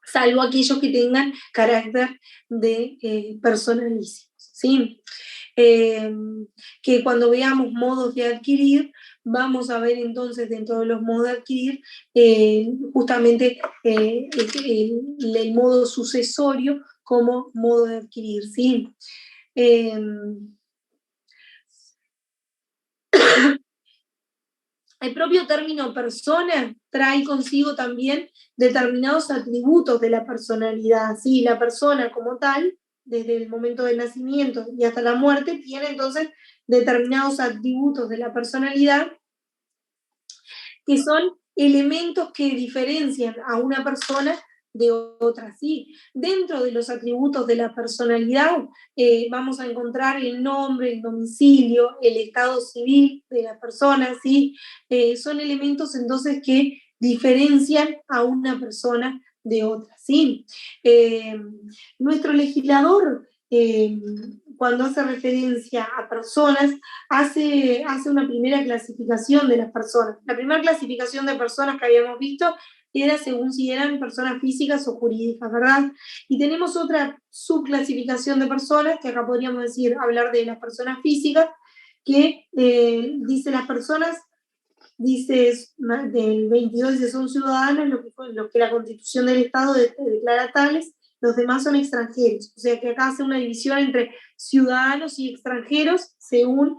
Speaker 1: Salvo aquellos que tengan carácter de personalísimos, ¿sí? Que cuando veamos modos de adquirir, vamos a ver entonces dentro de los modos de adquirir justamente el modo sucesorio como modo de adquirir, ¿sí? El propio término persona trae consigo también determinados atributos de la personalidad, ¿sí? La persona como tal, desde el momento del nacimiento y hasta la muerte, tiene entonces determinados atributos de la personalidad que son elementos que diferencian a una persona de otra, ¿sí? Dentro de los atributos de la personalidad vamos a encontrar el nombre, el domicilio, el estado civil de la persona, ¿sí? Son elementos entonces que diferencian a una persona de otra, ¿sí? Nuestro legislador, cuando hace referencia a personas, hace una primera clasificación de las personas. La primera clasificación de personas que habíamos visto era según si eran personas físicas o jurídicas, ¿verdad? Y tenemos otra subclasificación de personas, que acá podríamos decir, hablar de las personas físicas, que dice las personas, dice del 22, dice son ciudadanos, lo que la Constitución del Estado declara tales, los demás son extranjeros. O sea que acá hace una división entre ciudadanos y extranjeros según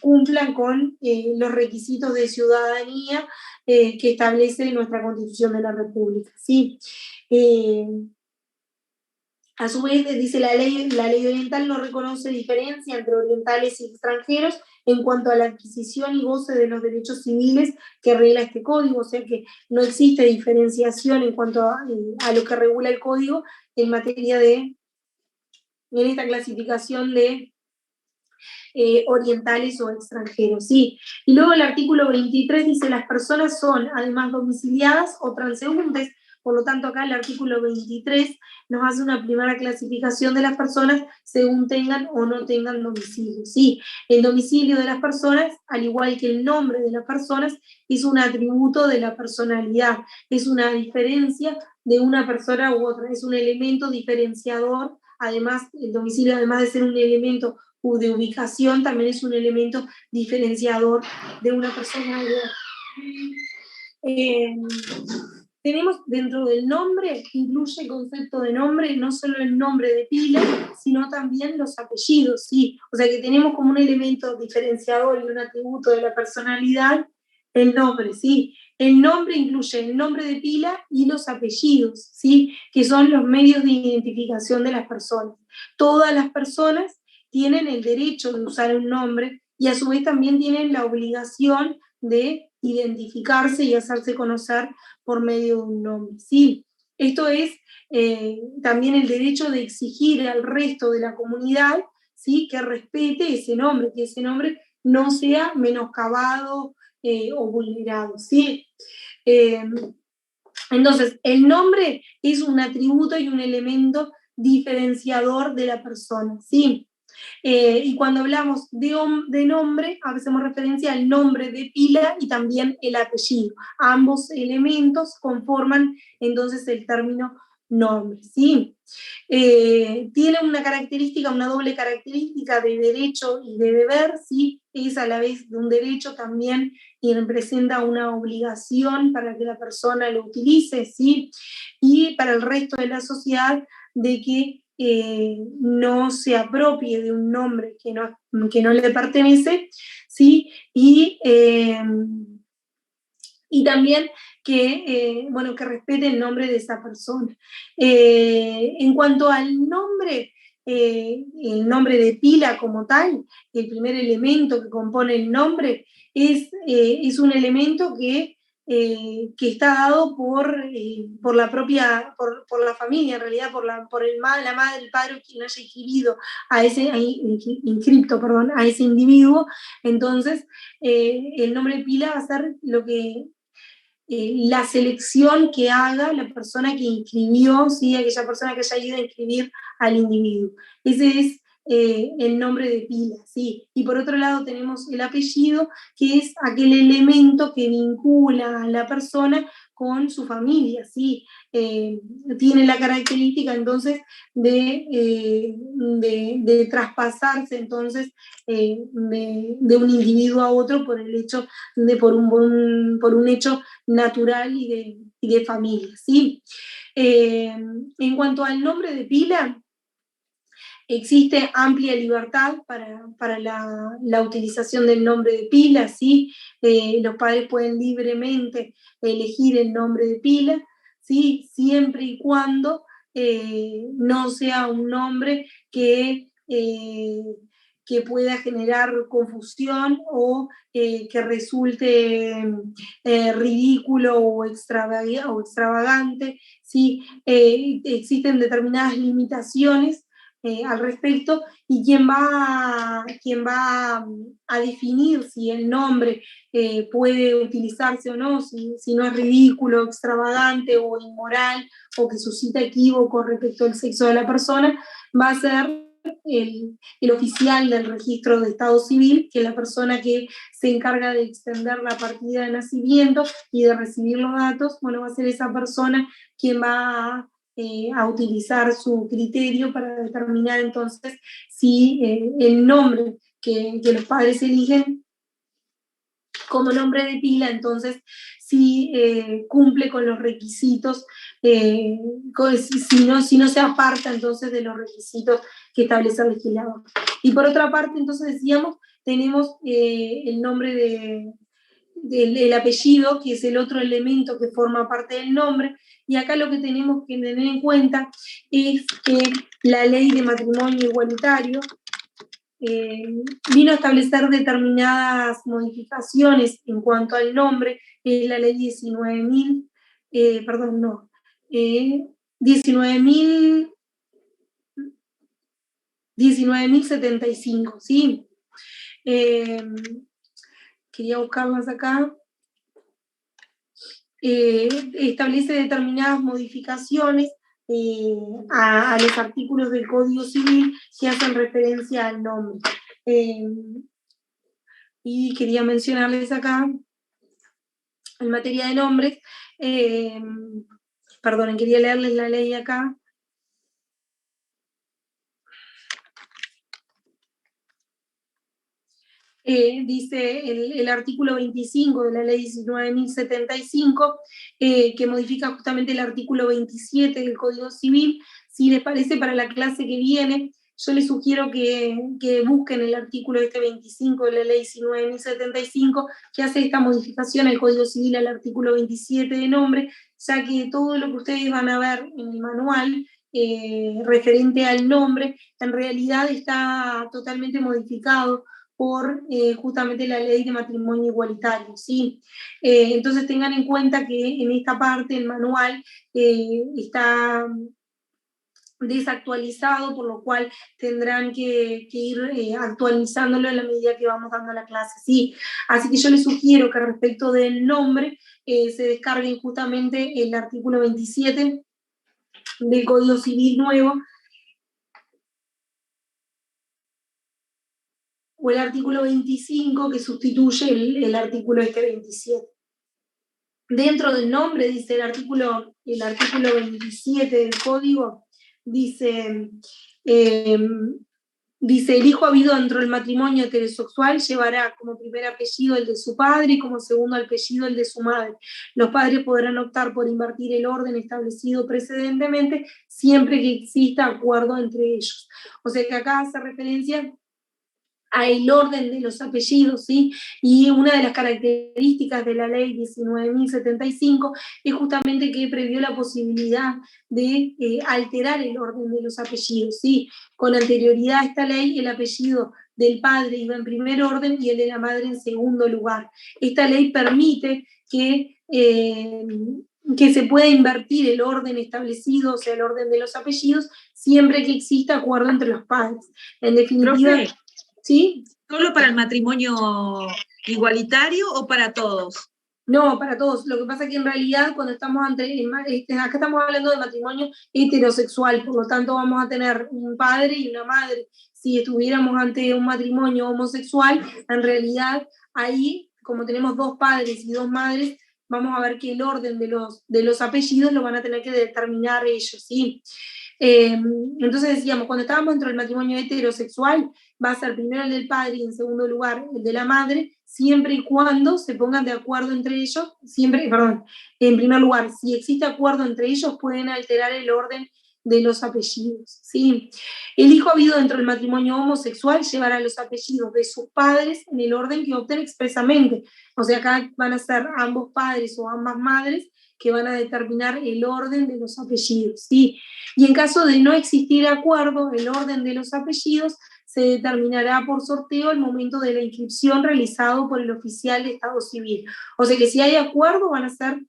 Speaker 1: cumplan con los requisitos de ciudadanía que establece nuestra Constitución de la República, ¿sí? A su vez, dice la ley oriental no reconoce diferencia entre orientales y extranjeros en cuanto a la adquisición y goce de los derechos civiles que regula este código, o sea que no existe diferenciación en cuanto a lo que regula el código en materia en esta clasificación de orientales o extranjeros, ¿sí? Y luego el artículo 23 dice las personas son además domiciliadas o transeúntes. Por lo tanto, acá el artículo 23 nos hace una primera clasificación de las personas según tengan o no tengan domicilio, ¿sí? El domicilio de las personas, al igual que el nombre de las personas, es un atributo de la personalidad, es una diferencia de una persona u otra, es un elemento diferenciador. Además, el domicilio, además de ser un elemento de ubicación, también es un elemento diferenciador de una persona u otra. Tenemos dentro del nombre, incluye el concepto de nombre, no solo el nombre de pila, sino también los apellidos, ¿sí? O sea que tenemos como un elemento diferenciador y un atributo de la personalidad, el nombre, ¿sí? El nombre incluye el nombre de pila y los apellidos, ¿sí? Que son los medios de identificación de las personas. Todas las personas tienen el derecho de usar un nombre y a su vez también tienen la obligación de identificarse y hacerse conocer por medio de un nombre, ¿sí? Esto es también el derecho de exigir al resto de la comunidad, ¿sí? Que respete ese nombre, que ese nombre no sea menoscabado o vulnerado, ¿sí? Entonces, el nombre es un atributo y un elemento diferenciador de la persona, ¿sí? Y cuando hablamos de nombre, hacemos referencia al nombre de pila y también el apellido. Ambos elementos conforman entonces el término nombre, ¿sí? Tiene una característica, una doble característica de derecho y de deber, ¿sí? Es a la vez de un derecho también y representa una obligación para que la persona lo utilice, ¿sí? Y para el resto de la sociedad de que no se apropie de un nombre que no le pertenece, ¿sí? Y también que respete el nombre de esa persona. En cuanto al nombre, el nombre de pila como tal, el primer elemento que compone el nombre, es un elemento que está dado por la propia, por la familia, en realidad, por la madre, el padre, quien haya inscripto a ese individuo. Entonces, el nombre pila va a ser lo que la selección que haga la persona que inscribió, ¿sí? Aquella persona que haya ido a inscribir al individuo. Ese es el nombre de pila, ¿sí? Y por otro lado tenemos el apellido, que es aquel elemento que vincula a la persona con su familia, ¿sí? Tiene la característica entonces de traspasarse entonces de un individuo a otro por el hecho por un hecho natural y de familia, ¿sí? En cuanto al nombre de pila, Existe amplia libertad para la utilización del nombre de pila, ¿sí? Los padres pueden libremente elegir el nombre de pila, ¿sí? Siempre y cuando no sea un nombre que pueda generar confusión o que resulte ridículo o extravagante, ¿sí? Existen determinadas limitaciones al respecto, y quien va a definir si el nombre puede utilizarse o no, si no es ridículo, extravagante o inmoral, o que suscita equívocos respecto al sexo de la persona, va a ser el oficial del registro de Estado Civil, que es la persona que se encarga de extender la partida de nacimiento y de recibir los datos. Bueno, va a ser esa persona quien va a utilizar su criterio para determinar entonces si el nombre que los padres eligen como nombre de pila, entonces si cumple con los requisitos, si no se aparta entonces de los requisitos que establece el legislador. Y por otra parte, entonces decíamos, tenemos el nombre del apellido, que es el otro elemento que forma parte del nombre, y acá lo que tenemos que tener en cuenta es que la ley de matrimonio igualitario vino a establecer determinadas modificaciones en cuanto al nombre, la ley 19.075, ¿sí? Quería buscarlas acá. Establece determinadas modificaciones a los artículos del Código Civil que hacen referencia al nombre. Y quería mencionarles acá, en materia de nombres, quería leerles la ley acá. Dice el artículo 25 de la ley 19.075, que modifica justamente el artículo 27 del Código Civil. Si les parece, para la clase que viene, yo les sugiero que busquen el artículo 25 de la ley 19.075, que hace esta modificación al Código Civil al artículo 27 de nombre, ya que todo lo que ustedes van a ver en el manual referente al nombre, en realidad está totalmente modificado por justamente la ley de matrimonio igualitario, ¿sí? Entonces tengan en cuenta que en esta parte el manual está desactualizado, por lo cual tendrán que ir actualizándolo en la medida que vamos dando la clase, ¿sí? Así que yo les sugiero que respecto del nombre se descarguen justamente el artículo 27 del Código Civil nuevo, o el artículo 25 que sustituye el artículo 27. Dentro del nombre, dice el artículo 27 del código, dice, el hijo habido dentro del matrimonio heterosexual llevará como primer apellido el de su padre y como segundo apellido el de su madre. Los padres podrán optar por invertir el orden establecido precedentemente siempre que exista acuerdo entre ellos. O sea que acá hace referencia al orden de los apellidos, ¿sí? Y una de las características de la ley 19.075 es justamente que previó la posibilidad de alterar el orden de los apellidos, ¿sí? Con anterioridad a esta ley, el apellido del padre iba en primer orden y el de la madre en segundo lugar. Esta ley permite que se pueda invertir el orden establecido, o sea, el orden de los apellidos, siempre que exista acuerdo entre los padres. En definitiva...
Speaker 4: Profe,
Speaker 1: ¿sí?
Speaker 4: ¿Solo para el matrimonio igualitario o para todos?
Speaker 1: No, para todos. Lo que pasa es que en realidad cuando estamos acá estamos hablando de matrimonio heterosexual, por lo tanto vamos a tener un padre y una madre. Si estuviéramos ante un matrimonio homosexual, en realidad ahí, como tenemos dos padres y dos madres, vamos a ver que el orden de los apellidos lo van a tener que determinar ellos, ¿sí? Entonces decíamos, cuando estábamos dentro del matrimonio heterosexual, va a ser primero el del padre y en segundo lugar el de la madre, siempre y cuando se pongan de acuerdo entre ellos, en primer lugar, si existe acuerdo entre ellos, pueden alterar el orden de los apellidos, ¿sí? El hijo habido dentro del matrimonio homosexual llevará los apellidos de sus padres en el orden que opten expresamente. O sea, acá van a ser ambos padres o ambas madres que van a determinar el orden de los apellidos, ¿sí? Y en caso de no existir acuerdo, el orden de los apellidos se determinará por sorteo al momento de la inscripción realizado por el oficial de Estado Civil. O sea que si hay acuerdo, van a ser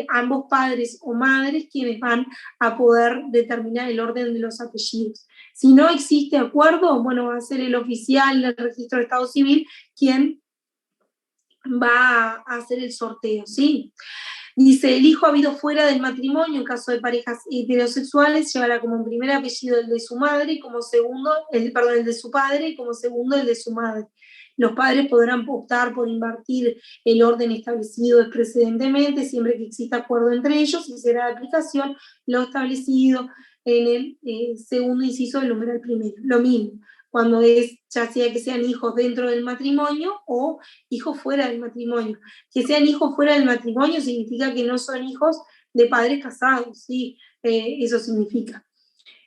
Speaker 1: ambos padres o madres quienes van a poder determinar el orden de los apellidos. Si no existe acuerdo, bueno, va a ser el oficial del registro de Estado Civil quien va a hacer el sorteo, ¿sí? Dice, el hijo habido fuera del matrimonio, en caso de parejas heterosexuales, llevará como primer apellido el de su madre y como segundo, el de su padre y como segundo el de su madre. Los padres podrán optar por invertir el orden establecido precedentemente, siempre que exista acuerdo entre ellos, y será de aplicación lo establecido en el segundo inciso del numeral primero. Lo mismo, cuando es, ya sea que sean hijos dentro del matrimonio o hijos fuera del matrimonio. Que sean hijos fuera del matrimonio significa que no son hijos de padres casados, ¿sí? Eso significa.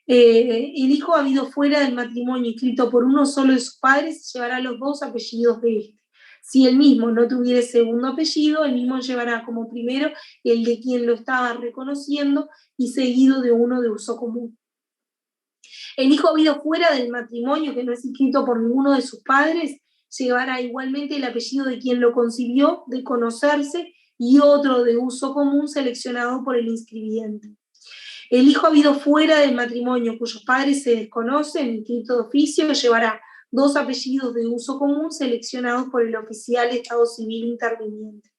Speaker 1: El hijo habido fuera del matrimonio inscrito por uno solo de sus padres llevará los dos apellidos de este. Si el mismo no tuviera segundo apellido, el mismo llevará como primero el de quien lo estaba reconociendo y seguido de uno de uso común. El hijo habido fuera del matrimonio, que no es inscrito por ninguno de sus padres, llevará igualmente el apellido de quien lo concibió, de conocerse, y otro de uso común seleccionado por el inscribiente. El hijo habido fuera del matrimonio, cuyos padres se desconocen, inscrito de oficio, llevará dos apellidos de uso común seleccionados por el oficial de Estado Civil interviniente.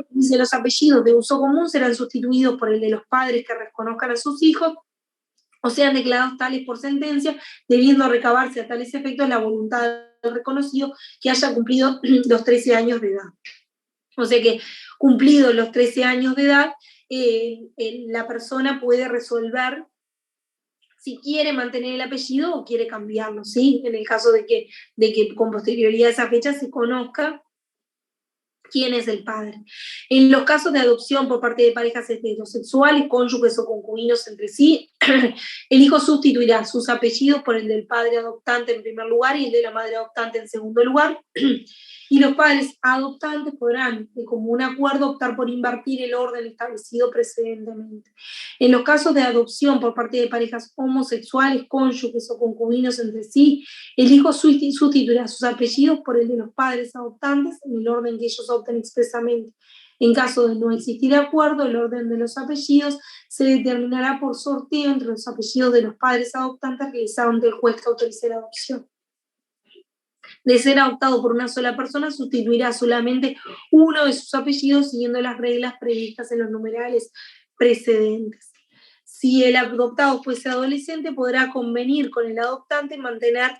Speaker 1: Dice, los apellidos de uso común serán sustituidos por el de los padres que reconozcan a sus hijos o sean declarados tales por sentencia, debiendo recabarse a tales efectos la voluntad del reconocido que haya cumplido los 13 años de edad. O sea que, cumplidos los 13 años de edad, la persona puede resolver si quiere mantener el apellido o quiere cambiarlo, ¿sí? En el caso de que con posterioridad a esa fecha se conozca quién es el padre. En los casos de adopción por parte de parejas heterosexuales, cónyuges o concubinos entre sí, el hijo sustituirá sus apellidos por el del padre adoptante en primer lugar y el de la madre adoptante en segundo lugar, y los padres adoptantes podrán, de común acuerdo, optar por invertir el orden establecido precedentemente. En los casos de adopción por parte de parejas homosexuales, cónyuges o concubinos entre sí, el hijo sustituirá sus apellidos por el de los padres adoptantes en el orden que ellos opten expresamente. En caso de no existir acuerdo, el orden de los apellidos se determinará por sorteo entre los apellidos de los padres adoptantes realizado ante el juez que autorice la adopción. De ser adoptado por una sola persona, sustituirá solamente uno de sus apellidos siguiendo las reglas previstas en los numerales precedentes. Si el adoptado fuese adolescente, podrá convenir con el adoptante mantener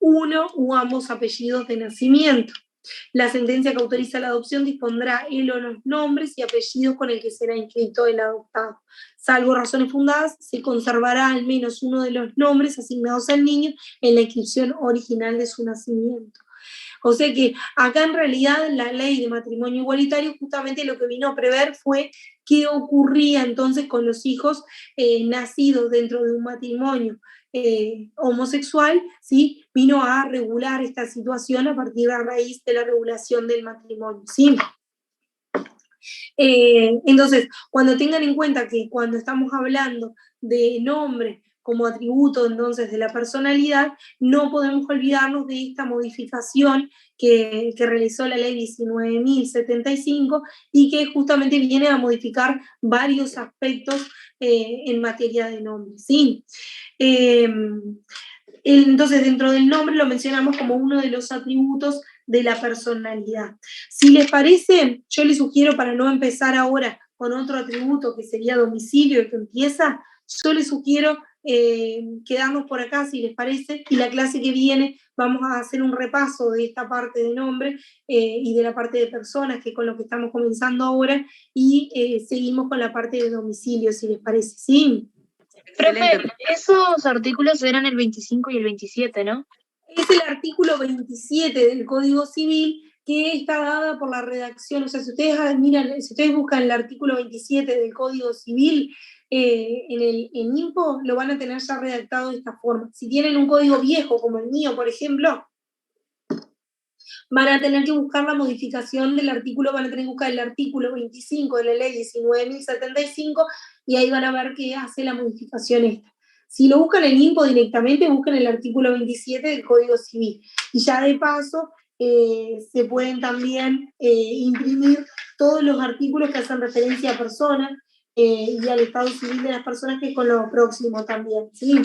Speaker 1: uno u ambos apellidos de nacimiento. La sentencia que autoriza la adopción dispondrá él o los nombres y apellidos con el que será inscrito el adoptado. Salvo razones fundadas, se conservará al menos uno de los nombres asignados al niño en la inscripción original de su nacimiento. O sea que acá en realidad la ley de matrimonio igualitario justamente lo que vino a prever fue qué ocurría entonces con los hijos nacidos dentro de un matrimonio homosexual, ¿sí? Vino a regular esta situación a partir de la raíz de la regulación del matrimonio, ¿sí? Entonces, cuando tengan en cuenta que cuando estamos hablando de nombre como atributo entonces de la personalidad, no podemos olvidarnos de esta modificación que realizó la ley 19.075 y que justamente viene a modificar varios aspectos en materia de nombre, ¿sí? Entonces, dentro del nombre lo mencionamos como uno de los atributos de la personalidad. Si les parece, yo les sugiero, para no empezar ahora con otro atributo que sería domicilio, el que empieza, yo les sugiero quedarnos por acá, si les parece, y la clase que viene vamos a hacer un repaso de esta parte de nombre y de la parte de personas, que es con lo que estamos comenzando ahora, y seguimos con la parte de domicilio, si les parece, ¿sí?
Speaker 5: Profe, esos artículos eran el 25 y el 27, ¿no?
Speaker 1: Es el artículo 27 del Código Civil, que está dada por la redacción. O sea, si ustedes miran, si ustedes buscan el artículo 27 del Código Civil, en INPO lo van a tener ya redactado de esta forma. Si tienen un código viejo, como el mío, por ejemplo, van a tener que buscar la modificación del artículo, van a tener que buscar el artículo 25 de la ley 19.075 y ahí van a ver qué hace la modificación esta. Si lo buscan en INPO directamente, buscan el artículo 27 del Código Civil. Y ya de paso, se pueden también imprimir todos los artículos que hacen referencia a personas y al estado civil de las personas, que es con lo próximo también, ¿sí?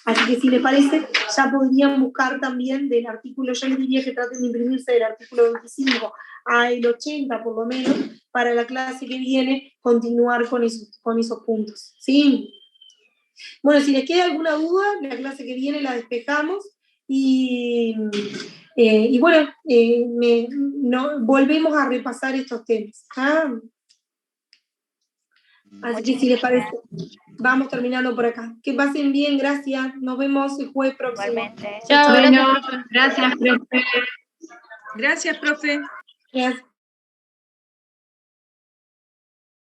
Speaker 1: Así que si les parece, ya podrían buscar también del artículo, yo les diría que traten de imprimirse del artículo 25 al 80 por lo menos, para la clase que viene continuar con esos puntos, ¿sí? Bueno, si les queda alguna duda, la clase que viene la despejamos y bueno, volvemos a repasar estos temas. Así que si les parece, vamos terminando por acá. Que pasen bien, gracias. Nos vemos el jueves próximo.
Speaker 6: Igualmente.
Speaker 5: Bueno, gracias, profe.
Speaker 4: Gracias, profe.
Speaker 1: Gracias.